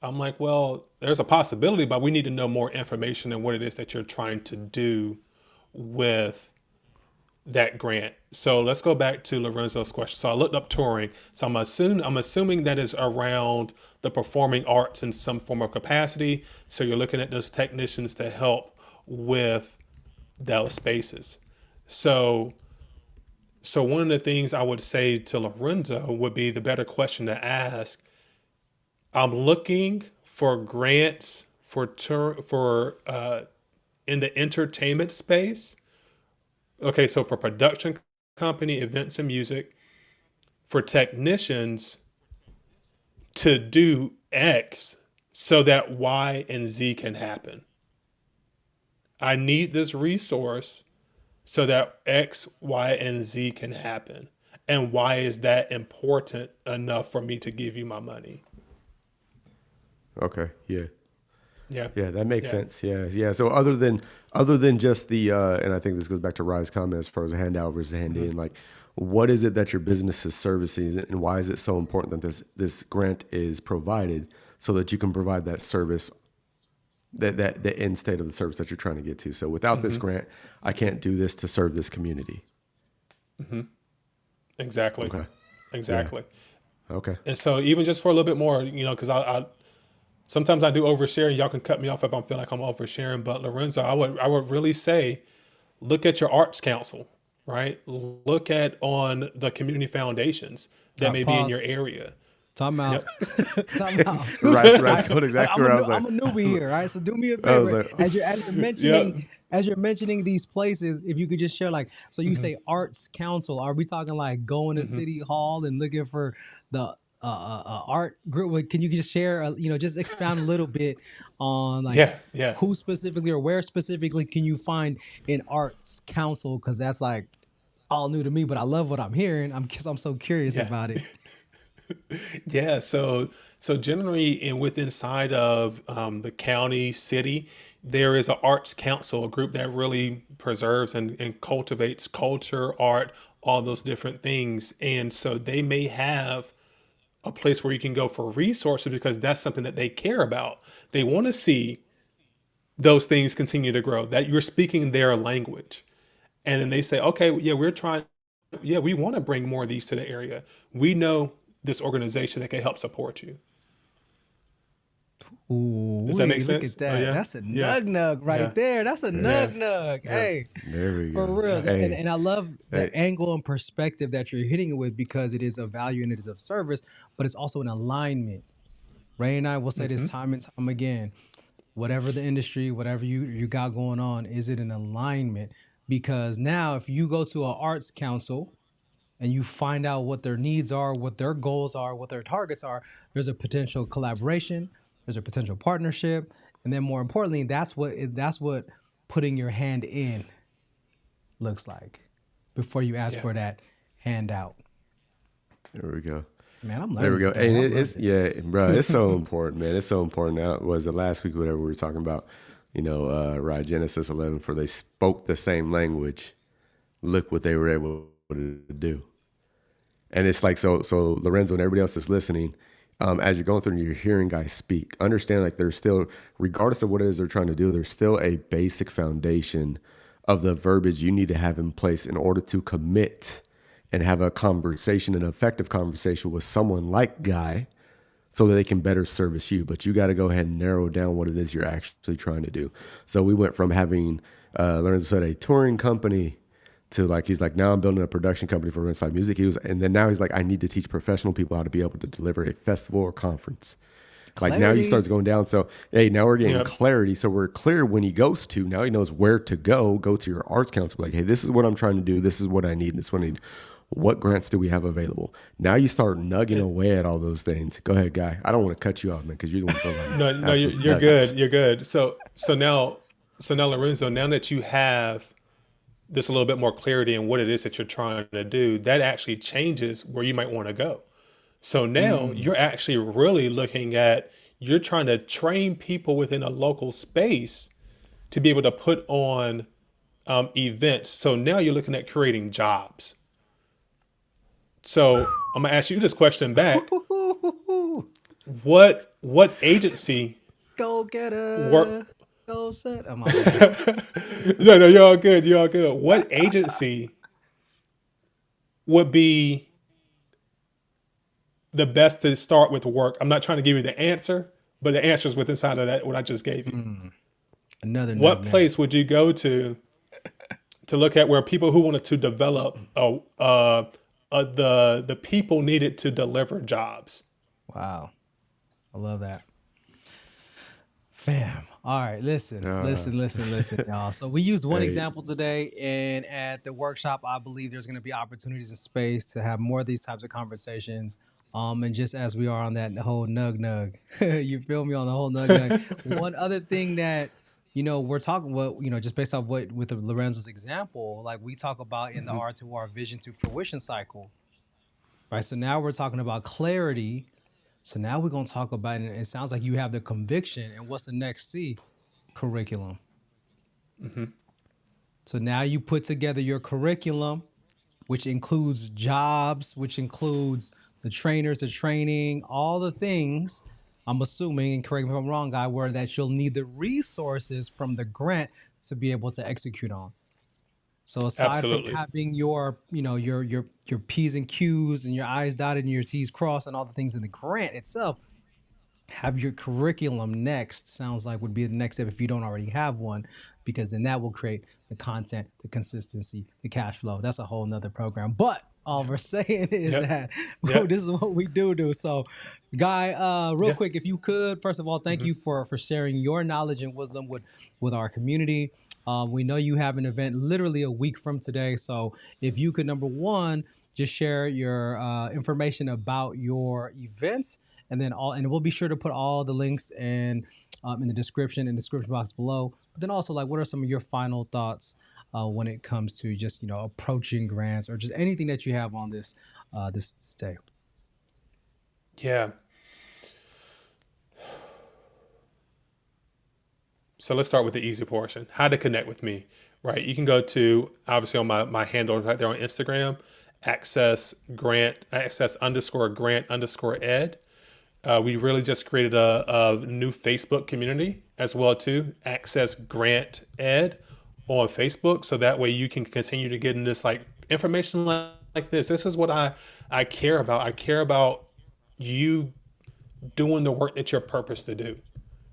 Speaker 3: I'm like, well, there's a possibility, but we need to know more information and what it is that you're trying to do with that grant. So let's go back to Lorenzo's question. So I looked up touring. So I'm assuming that is around the performing arts in some form of capacity. So you're looking at those technicians to help with those spaces. So so one of the things I would say to Lorenzo would be the better question to ask. I'm looking for grants for in the entertainment space. Okay, so for production company, events and music, for technicians to do X so that Y and Z can happen. I need this resource so that X, Y, and Z can happen. And why is that important enough for me to give you my money?
Speaker 2: Okay. Yeah.
Speaker 3: Yeah.
Speaker 2: Yeah, that makes
Speaker 3: Yeah.
Speaker 2: sense. Yeah, yeah. So other than just the and I think this goes back to Rye's comment as far as a handout versus a hand in, like what is it that your business is servicing and why is it so important that this grant is provided so that you can provide that service that the end state of the service that you're trying to get to. So without this grant, I can't do this to serve this community.
Speaker 3: Exactly.
Speaker 2: Okay. Yeah.
Speaker 3: Exactly.
Speaker 2: Okay.
Speaker 3: And so even just for a little bit more, because I sometimes I do overshare, and y'all can cut me off if I feel like I'm oversharing. But Lorenzo, I would really say, look at your arts council, right? Look at on the community foundations that may be in your
Speaker 1: Pause.
Speaker 3: area.
Speaker 1: Time out.
Speaker 3: Yep.
Speaker 1: Time out.
Speaker 2: Rice
Speaker 1: I,
Speaker 2: going exactly
Speaker 1: I'm a
Speaker 2: where I was
Speaker 1: I'm
Speaker 2: like,
Speaker 1: a newbie here, right? So do me a
Speaker 2: I was
Speaker 1: favor
Speaker 2: like,
Speaker 1: as you're
Speaker 3: Yeah.
Speaker 1: mentioning these places, if you could just share like, so you say arts council, are we talking like going to city hall and looking for the art group? Like, can you just share, just expound a little bit on like
Speaker 3: Yeah. Yeah.
Speaker 1: who specifically or where specifically can you find an arts council? Because that's like all new to me, but I love what I'm hearing. I'm so curious
Speaker 3: Yeah.
Speaker 1: about it.
Speaker 3: Yeah, so generally, within inside of the county, city, there is an arts council, a group that really preserves and cultivates culture, art, all those different things. And so they may have a place where you can go for resources because that's something that they care about. They want to see those things continue to grow, that you're speaking their language. And then they say, okay, yeah, we want to bring more of these to the area. We know this organization that can help support you.
Speaker 1: Ooh,
Speaker 3: Does that make
Speaker 1: look at
Speaker 3: sense? Oh
Speaker 1: that.
Speaker 3: yeah,
Speaker 1: That's a
Speaker 3: yeah,
Speaker 1: nug nug right
Speaker 3: yeah,
Speaker 1: there. That's a
Speaker 3: yeah,
Speaker 1: nug nug.
Speaker 3: yeah,
Speaker 1: Hey,
Speaker 2: there we
Speaker 1: for
Speaker 2: go.
Speaker 1: real.
Speaker 3: yeah,
Speaker 1: And
Speaker 2: Hey,
Speaker 1: I love the
Speaker 2: hey,
Speaker 1: angle and perspective that you're hitting it with because it is of value and it is of service, but it's also an alignment. Ray and I will say this time and time again. Whatever the industry, whatever you got going on, is it an alignment? Because now if you go to an arts council and you find out what their needs are, what their goals are, what their targets are, there's a potential collaboration, there's a potential partnership, and then more importantly, that's what putting your hand in looks like before you ask
Speaker 3: yeah,
Speaker 1: for that handout.
Speaker 2: there we go.
Speaker 1: Man, I'm
Speaker 2: There
Speaker 1: learning
Speaker 2: we go.
Speaker 1: today.
Speaker 2: And
Speaker 1: I
Speaker 2: it's
Speaker 1: love it.
Speaker 2: yeah, bro. It's so important, man. It's so important. Now, was it last week? Whatever we were talking about, right? Genesis 11. For they spoke the same language. Look what they were able to do. And it's like so Lorenzo and everybody else that's listening, as you're going through and you're hearing guys speak, understand like there's still, regardless of what it is they're trying to do, there's still a basic foundation of the verbiage you need to have in place in order to commit and have a conversation, an effective conversation with someone like Guy so that they can better service you. But you got to go ahead and narrow down what it is you're actually trying to do. So we went from having, Lorenzo said, a touring company to like, he's like, now I'm building a production company for Inside Music. And then now he's like, I need to teach professional people how to be able to deliver a festival or conference. Like now he
Speaker 1: Clarity.
Speaker 2: starts going down. So, hey, now we're getting
Speaker 3: yep,
Speaker 2: clarity. So we're clear when he goes to, now he knows where to go to your arts council. Like, hey, this is what I'm trying to do. This is what I need. This is what I need. What grants do we have available? Now you start nugging away at all those things. Go ahead, Guy. I don't want to cut you off, man, because you're the one throwing
Speaker 3: no, no, you're,
Speaker 2: absolute
Speaker 3: you're
Speaker 2: nuggets.
Speaker 3: good. You're good. So now, Lorenzo, now that you have this a little bit more clarity in what it is that you're trying to do, that actually changes where you might want to go. So now you're actually really looking at, you're trying to train people within a local space to be able to put on events. So now you're looking at creating jobs. So I'm gonna ask you this question back: What agency
Speaker 1: Go get
Speaker 3: work?
Speaker 1: a go set. I'm all bad.
Speaker 3: No, no, you're all good. You're all good. What agency would be the best to start with work? I'm not trying to give you the answer, but the answer is within inside of that what I just gave you.
Speaker 1: Another nug
Speaker 3: What
Speaker 1: nug.
Speaker 3: place would you go to look at where people who wanted to develop the people needed to deliver jobs?
Speaker 1: Wow. I love that. Fam. All right, listen, y'all. So we used one
Speaker 2: Hey,
Speaker 1: example today, and at the workshop, I believe there's going to be opportunities and space to have more of these types of conversations. And just as we are on that whole nug nug, you feel me on the whole nug nug. One other thing that we're talking about, just based off what with the Lorenzo's example, like we talk about in the R2R vision to fruition cycle, right? So now we're talking about clarity So now we're going to talk about it. It sounds like you have the conviction. And what's the next C? Curriculum. So now you put together your curriculum, which includes jobs, which includes the trainers, the training, all the things. I'm assuming, and correct me if I'm wrong, guy, where that you'll need the resources from the grant to be able to execute on. So aside from
Speaker 3: Absolutely.
Speaker 1: having your, your P's and Q's and your I's dotted and your T's crossed and all the things in the grant itself, have your curriculum next. Sounds like would be the next step if you don't already have one, because then that will create the content, the consistency, the cash flow. That's a whole nother program. But all we're saying is
Speaker 3: Yep.
Speaker 1: that
Speaker 3: Yep.
Speaker 1: this is what we do. So, Guy, real
Speaker 3: Yeah.
Speaker 1: quick, if you could, first of all, thank you for sharing your knowledge and wisdom with our community. We know you have an event literally a week from today. So if you could, number one, just share your information about your events, and then and we'll be sure to put all the links in the description box below. But then also, like, what are some of your final thoughts when it comes to just approaching grants or just anything that you have on this day?
Speaker 3: Yeah. So let's start with the easy portion. How to connect with me, right? You can go to, obviously, on my handle right there on Instagram, access_grant_ed. We really just created a new Facebook community as well too, Access Grant Ed on Facebook. So that way you can continue to get in this like information like this. This is what I care about. I care about you doing the work that you're purposed to do,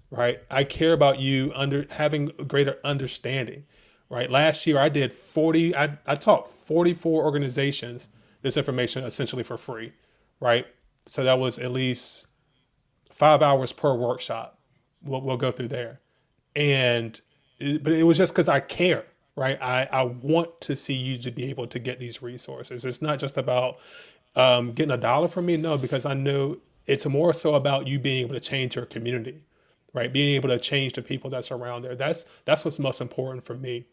Speaker 3: right? I care about you having a greater understanding, right? Last year I did 40, I taught 44 organizations this information essentially for free, right? So that was at least 5 hours per workshop. We'll go through there. But it was just because I care, right? I want to see you to be able to get these resources. It's not just about getting a dollar from me. No, because I know it's more so about you being able to change your community, right? Being able to change the people that's around there. That's what's most important for me.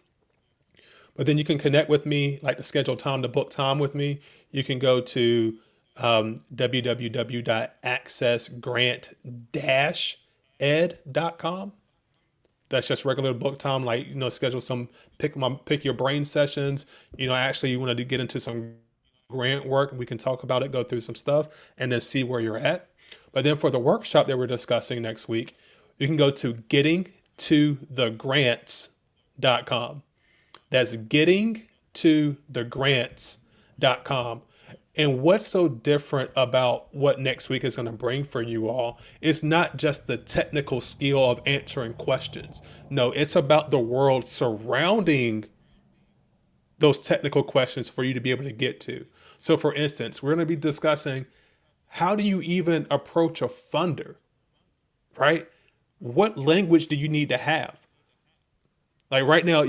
Speaker 3: But then you can connect with me, like to schedule time to book time with me. You can go to www.accessgrant-ed.com. That's just regular book time, like, schedule some pick your brain sessions. Actually you want to get into some grant work, we can talk about it, go through some stuff, and then see where you're at. But then for the workshop that we're discussing next week, you can go to gettingtothegrants.com. That's gettingtothegrants.com. And what's so different about what next week is going to bring for you all is not just the technical skill of answering questions. No, it's about the world surrounding those technical questions for you to be able to get to. So for instance, we're going to be discussing, how do you even approach a funder, right? What language do you need to have? Like right now,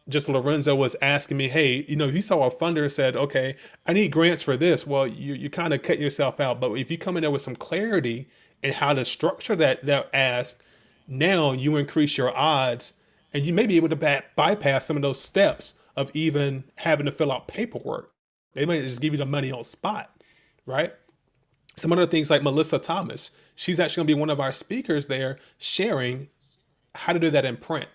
Speaker 3: just Lorenzo was asking me, hey, if you saw a funder and said, okay, I need grants for this, well, you kind of cut yourself out. But if you come in there with some clarity in how to structure that ask, now you increase your odds, and you may be able to bypass some of those steps of even having to fill out paperwork. They might just give you the money on spot, right? Some other things like Melissa Thomas, she's actually going to be one of our speakers there, sharing how to do that in print.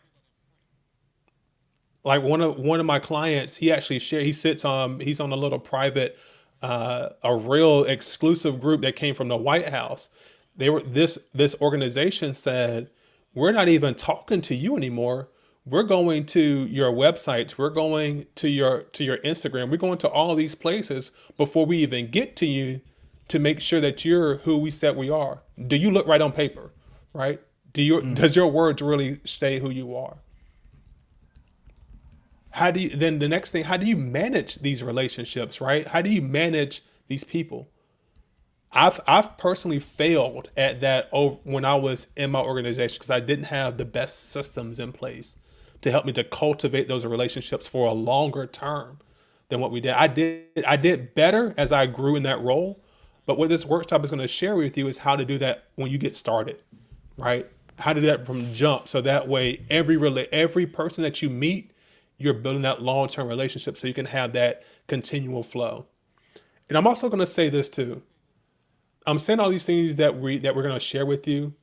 Speaker 3: Like one of my clients, he actually he's on a little private, a real exclusive group that came from the White House. This organization said, we're not even talking to you anymore. We're going to your websites. We're going to your Instagram. We're going to all these places before we even get to you, to make sure that you're who we said we are. Do you look right on paper, right? Does your words really say who you are? Then the next thing, how do you manage these relationships, right? How do you manage these people? I've personally failed at that when I was in my organization, because I didn't have the best systems in place to help me to cultivate those relationships for a longer term than what we did. I did better as I grew in that role, but what this workshop is going to share with you is how to do that when you get started, right? How to do that from jump, so that way every person that you meet, you're building that long-term relationship so you can have that continual flow. And I'm also going to say this too. I'm saying all these things that we're gonna share with you,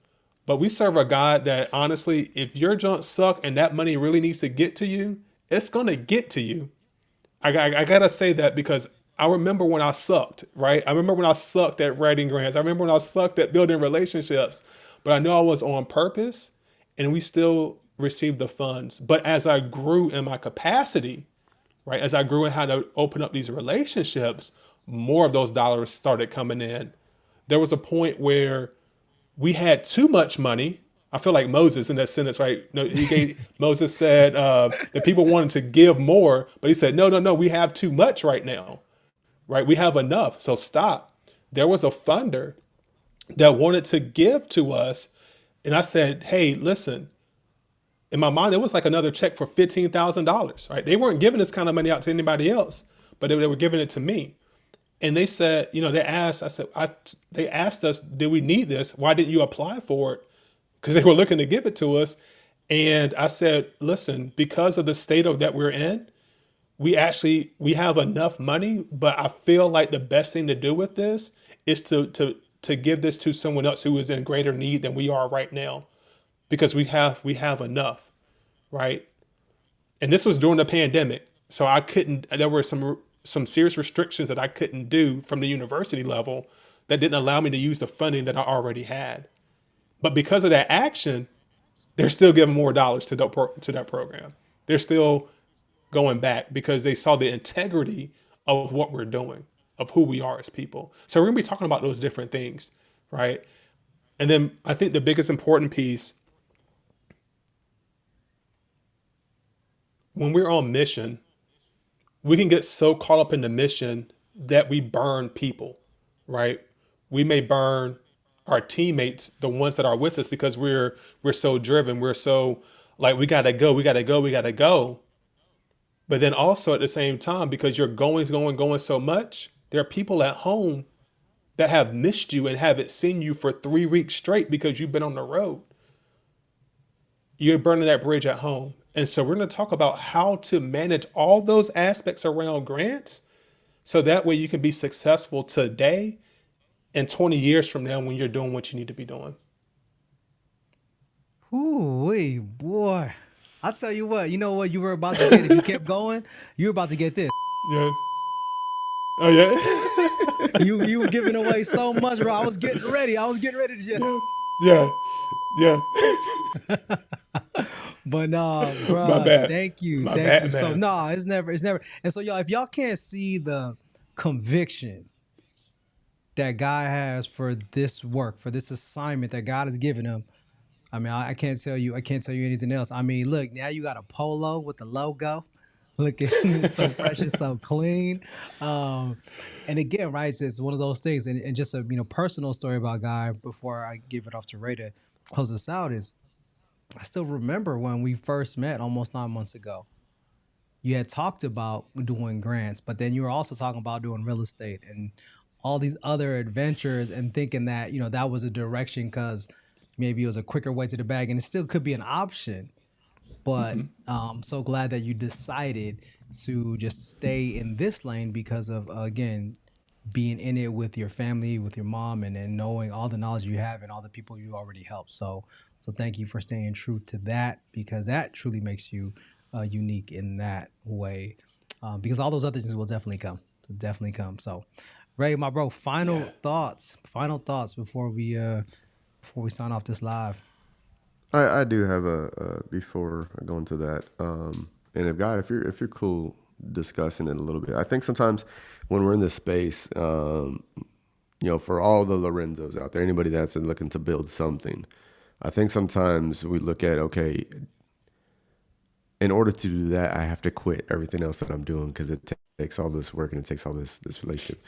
Speaker 3: but we serve a God that honestly, if your junk suck and that money really needs to get to you, it's gonna get to you. I gotta say that because I remember when I sucked, right? I remember when I sucked at writing grants. I remember when I sucked at building relationships, but I know I was on purpose and we still received the funds. But as I grew in my capacity, right, as I grew in how to open up these relationships, more of those dollars started coming in. There was a point where we had too much money. I feel like Moses in that sentence, right? No, Moses said that people wanted to give more, but he said, no, no, no, we have too much right now, right? We have enough, so stop. There was a funder that wanted to give to us, and I said, hey, listen. In my mind, it was like another check for $15,000, right? They weren't giving this kind of money out to anybody else, but they were giving it to me. And they said, they asked, they asked us, did we need this? Why didn't you apply for it? Because they were looking to give it to us. And I said, listen, because of the state of that we're in, we have enough money, but I feel like the best thing to do with this is to give this to someone else who is in greater need than we are right now, because we have enough, right? And this was during the pandemic, so I couldn't. There were some serious restrictions that I couldn't do from the university level that didn't allow me to use the funding that I already had. But because of that action, they're still giving more dollars to that program. They're still going back because they saw the integrity of what we're doing, of who we are as people. So we're gonna be talking about those different things, right? And then I think the biggest important piece, when we're on mission, we can get so caught up in the mission that we burn people, right? We may burn our teammates, the ones that are with us, because we're so driven, we're so like we gotta go, we gotta go, we gotta go. But then also at the same time, because you're going so much, there are people at home that have missed you and haven't seen you for 3 weeks straight because you've been on the road. You're burning that bridge at home. And so we're going to talk about how to manage all those aspects around grants so that way you can be successful today and 20 years from now when you're doing what you need to be doing.
Speaker 1: Ooh, wee, boy. I'll tell you what, you know what you were about to get if you kept going? You were about to get this.
Speaker 3: Yeah. Oh, yeah.
Speaker 1: You were giving away so much, bro. I was getting ready. To just
Speaker 3: Yeah. Yeah.
Speaker 1: But nah, bro.
Speaker 3: My bad.
Speaker 1: Thank you.
Speaker 3: My
Speaker 1: Thank
Speaker 3: bad,
Speaker 1: you. So
Speaker 3: man.
Speaker 1: nah, it's never. And so y'all, if y'all can't see the conviction that God has for this work, for this assignment that God has given him, I mean, I can't tell you anything else. I mean, look, now you got a polo with the logo, looking so fresh and so clean. And again, right, it's one of those things. And just a personal story about Guy before I give it off to Ray to close us out is I still remember when we first met almost 9 months ago. You had talked about doing grants, but then you were also talking about doing real estate and all these other adventures and thinking that, that was a direction because maybe it was a quicker way to the bag and it still could be an option. But I'm so glad that you decided to just stay in this lane because of, again, being in it with your family, with your mom, and then knowing all the knowledge you have and all the people you already helped. So thank you for staying true to that because that truly makes you unique in that way. Because all those other things will definitely come. So, Ray, my bro, final thoughts before we sign off this live.
Speaker 2: I do have a before I go into that. And if you're cool discussing it a little bit, I think sometimes when we're in this space, for all the Lorenzos out there, anybody that's looking to build something, I think sometimes we look at, okay, in order to do that, I have to quit everything else that I'm doing because it takes all this work and it takes all this relationship.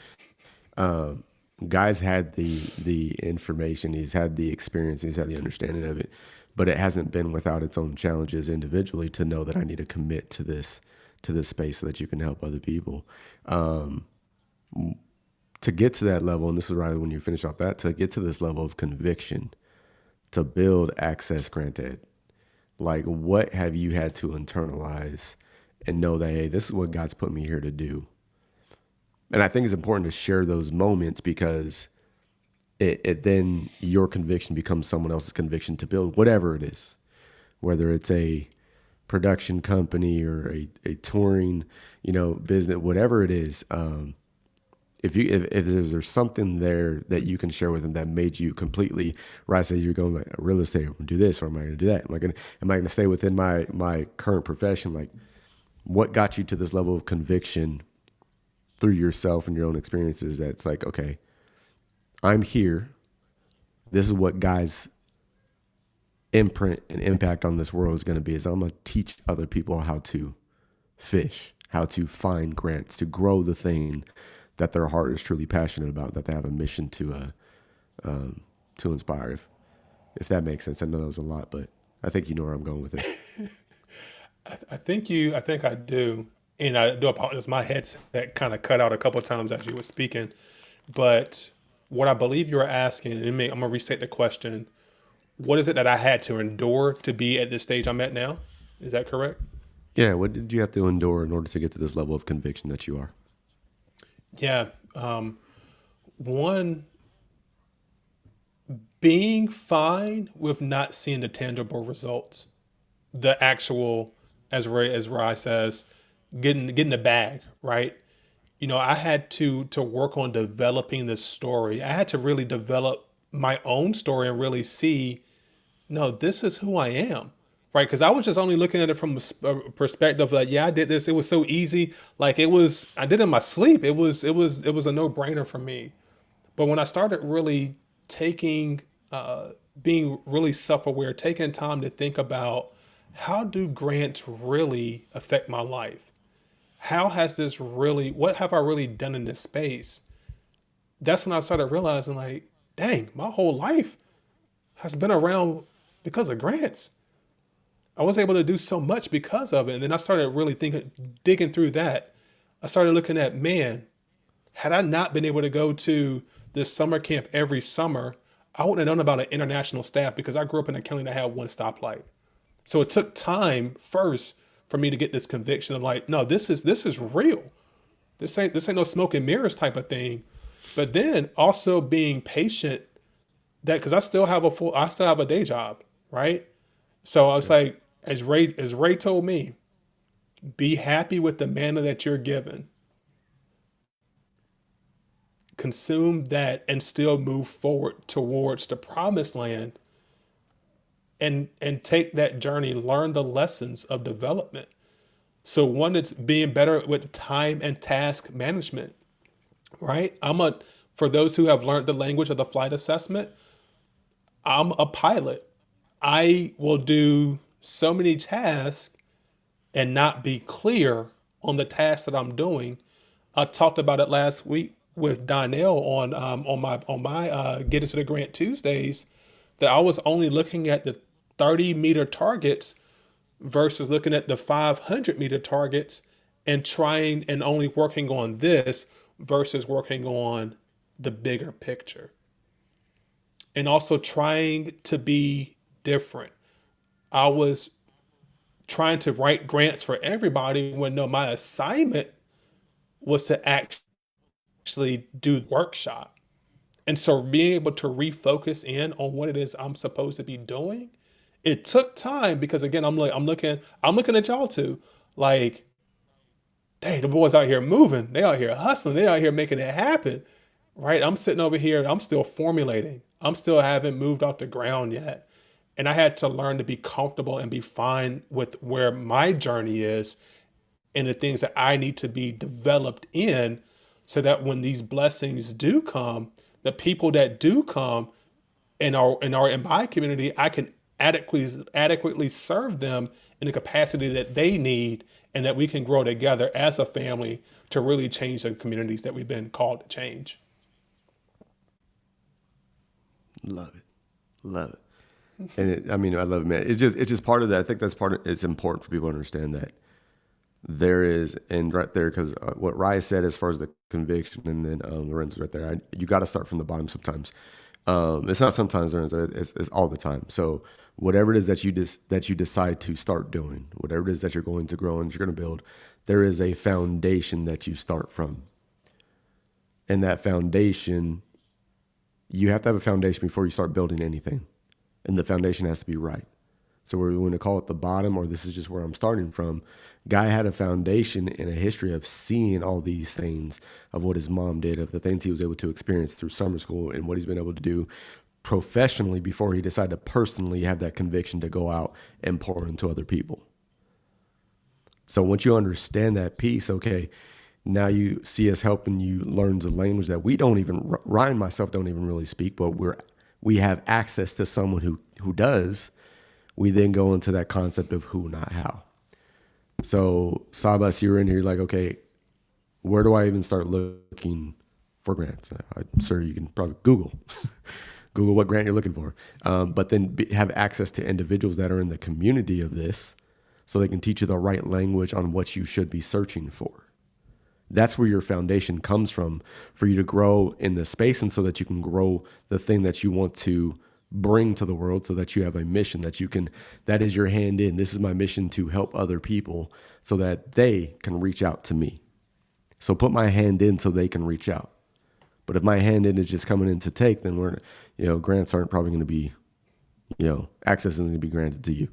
Speaker 2: Guy's had the information, he's had the experience, he's had the understanding of it, but it hasn't been without its own challenges individually to know that I need to commit to this space so that you can help other people. To get to that level, and this is right when you finish off that, to get to this level of conviction, to build Access Granted, like what have you had to internalize and know that, hey, this is what God's put me here to do. And I think it's important to share those moments because it then your conviction becomes someone else's conviction to build whatever it is, whether it's a production company or a touring, business, whatever it is. If there's something there that you can share with them that made you completely right, say you're going like real estate, I'm gonna do this, or am I gonna do that? Am I gonna stay within my current profession? Like, what got you to this level of conviction through yourself and your own experiences? That's like, okay, I'm here. This is what Guy's imprint and impact on this world is going to be. Is I'm going to teach other people how to fish, how to find grants, to grow the thing that their heart is truly passionate about, that they have a mission to inspire. If that makes sense. I know that was a lot, but I think you know where I'm going with it.
Speaker 3: I think I do. And I do apologize. My headset kind of cut out a couple of times as you were speaking. But what I believe you were asking, and I'm going to restate the question. What is it that I had to endure to be at this stage I'm at now? Is that correct?
Speaker 2: Yeah. What did you have to endure in order to get to this level of conviction that you are?
Speaker 3: Yeah. One, being fine with not seeing the tangible results, the actual, as Rai says, getting the bag, right? I had to work on developing this story. I had to really develop my own story and really see, no, this is who I am, right? Because I was just only looking at it from a perspective like, yeah, I did this. It was so easy. Like I did it in my sleep. It was a no brainer for me. But when I started really taking, being really self-aware, taking time to think about how do grants really affect my life? How has this really, what have I really done in this space? That's when I started realizing like, dang, my whole life has been around because of grants. I was able to do so much because of it. And then I started really digging through that. I started looking at, man, had I not been able to go to this summer camp every summer, I wouldn't have known about an international staff because I grew up in a county that had one stoplight. So it took time first for me to get this conviction of like, no, this is real. This ain't no smoke and mirrors type of thing. But then also being patient, that because I still have a day job, right? So I was like, as Ray told me, be happy with the manna that you're given. Consume that and still move forward towards the promised land and take that journey, learn the lessons of development. So one, it's being better with time and task management, right? For those who have learned the language of the flight assessment, I'm a pilot. I will do so many tasks and not be clear on the task that I'm doing. I talked about it last week with Donnell on my Get Into the Grant Tuesdays, that I was only looking at the 30-meter targets versus looking at the 500-meter targets and trying and only working on this versus working on the bigger picture. And also trying to be different. I was trying to write grants for everybody when no, my assignment was to actually do the workshop. And so being able to refocus in on what it is I'm supposed to be doing, it took time because again, I'm looking at y'all too, like, dang, the boys out here moving, they out here hustling, they out here making it happen, right? I'm sitting over here, I'm still formulating, I'm still haven't moved off the ground yet. And I had to learn to be comfortable and be fine with where my journey is and the things that I need to be developed in so that when these blessings do come, the people that do come and are in my community, I can adequately serve them in the capacity that they need and that we can grow together as a family to really change the communities that we've been called to change.
Speaker 2: Love it. Love it. And I love it, man. It's just part of that. I think that's it's important for people to understand that there is, and right there, because what Ryan said as far as the conviction, and then Lorenzo's right there, you got to start from the bottom sometimes. It's not sometimes, Lorenzo, it's all the time. So whatever it is that you decide to start doing, whatever it is that you're going to grow and you're going to build, there is a foundation that you start from. And that foundation, you have to have a foundation before you start building anything. And the foundation has to be right. So we're going to call it the bottom, or this is just where I'm starting from. Guy had a foundation and a history of seeing all these things, of what his mom did, of the things he was able to experience through summer school, and what he's been able to do professionally before he decided to personally have that conviction to go out and pour into other people. So once you understand that piece, okay, now you see us helping you learn the language that we don't even, Ryan and myself don't even really speak, but we have access to someone who does. We then go into that concept of who, not how. So Sabas, you're in here like, okay, where do I even start looking for grants? Sir, you can probably Google what grant you're looking for, but then have access to individuals that are in the community of this, so they can teach you the right language on what you should be searching for. That's where your foundation comes from, for you to grow in the space, and so that you can grow the thing that you want to bring to the world, so that you have a mission that is your hand in. This is my mission, to help other people so that they can reach out to me. So put my hand in so they can reach out. But if my hand in is just coming in to take, then grants aren't probably going to be, access isn't going to be granted to you.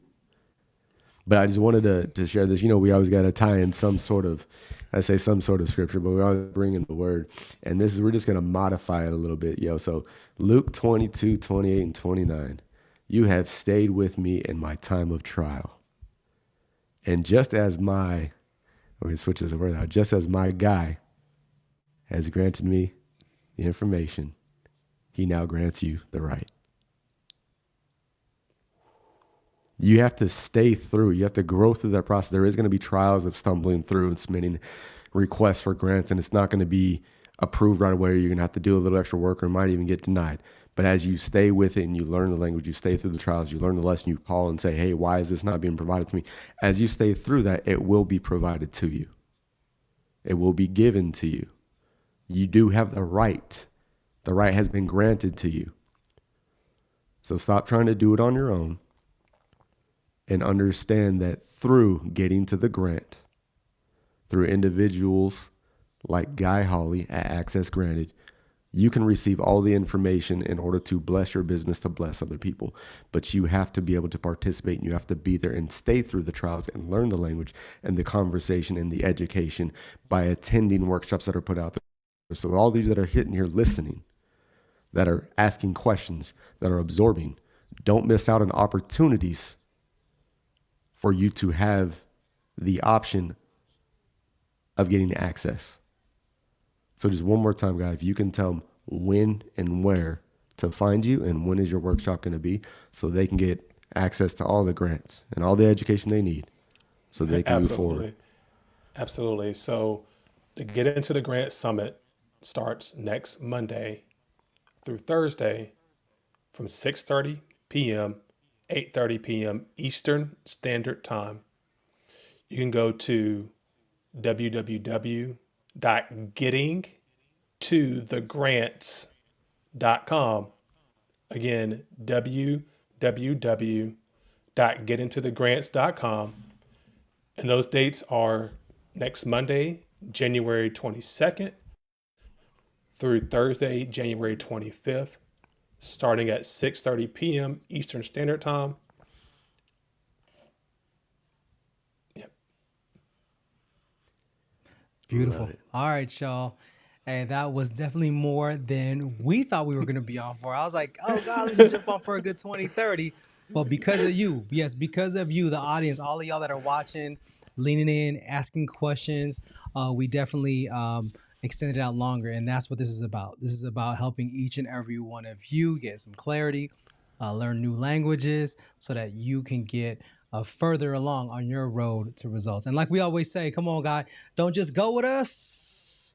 Speaker 2: But I just wanted to share this. We always got to tie in some sort of scripture, but we always bring in the word. And we're just going to modify it a little bit. So Luke 22:28 and 29, you have stayed with me in my time of trial. And just as we're going to switch this word out, just as my guy has granted me the information, he now grants you the right. You have to stay through. You have to grow through that process. There is going to be trials of stumbling through and submitting requests for grants, and it's not going to be approved right away. You're going to have to do a little extra work, or might even get denied. But as you stay with it and you learn the language, you stay through the trials, you learn the lesson, you call and say, hey, why is this not being provided to me? As you stay through that, it will be provided to you. It will be given to you. You do have the right. The right has been granted to you. So stop trying to do it on your own. And understand that through getting to the grant, through individuals like Guy Holley at Access Granted, you can receive all the information in order to bless your business, to bless other people. But you have to be able to participate, and you have to be there and stay through the trials and learn the language and the conversation and the education by attending workshops that are put out there. So all these that are hitting here listening, that are asking questions, that are absorbing, don't miss out on opportunities for you to have the option of getting access. So just one more time, guys, if you can tell them when and where to find you, and when is your workshop going to be, so they can get access to all the grants and all the education they need, so they can move forward.
Speaker 3: Absolutely. So the Get Into the Grant Summit starts next Monday through Thursday from 6:30 p.m. 8:30 p.m. Eastern Standard Time. You can go to www.gettingtothegrants.com. Again, www.getintоthegrants.com. And those dates are next Monday, January 22nd through Thursday, January 25th. Starting at 6:30 p.m. Eastern Standard Time. Yep.
Speaker 1: Beautiful. All right, y'all. Hey, that was definitely more than we thought we were going to be on for. I was like, oh, God, let's just jump on for a good 20, 30. But because of you, yes, because of you, the audience, all of y'all that are watching, leaning in, asking questions, we definitely extended out longer. And that's what this is about. This is about helping each and every one of you get some clarity, learn new languages, so that you can get further along on your road to results. And like we always say, come on, guy, don't just go with us.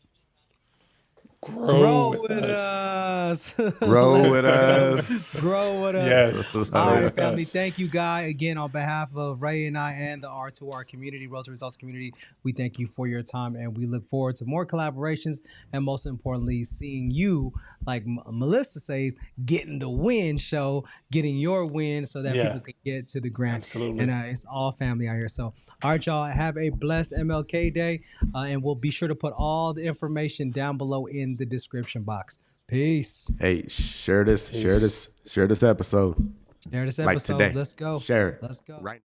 Speaker 1: Grow with us.
Speaker 2: Grow with us.
Speaker 1: Grow with us.
Speaker 3: Yes.
Speaker 1: All right,
Speaker 3: with
Speaker 1: family.
Speaker 3: us.
Speaker 1: Thank you, Guy. Again, on behalf of Ray and I and the R2R community, Road to Results community, we thank you for your time, and we look forward to more collaborations, and most importantly, seeing you, like Melissa says, getting the win show, getting your win so that people can get to the grant.
Speaker 3: Absolutely.
Speaker 1: And it's all family out here. So, all right, y'all, have a blessed MLK Day, and we'll be sure to put all the information down below in the description box. Peace.
Speaker 2: Hey, share this episode
Speaker 1: Share this
Speaker 2: like
Speaker 1: episode.
Speaker 2: today.
Speaker 1: Let's go.
Speaker 2: Share it
Speaker 1: Let's go.
Speaker 2: right.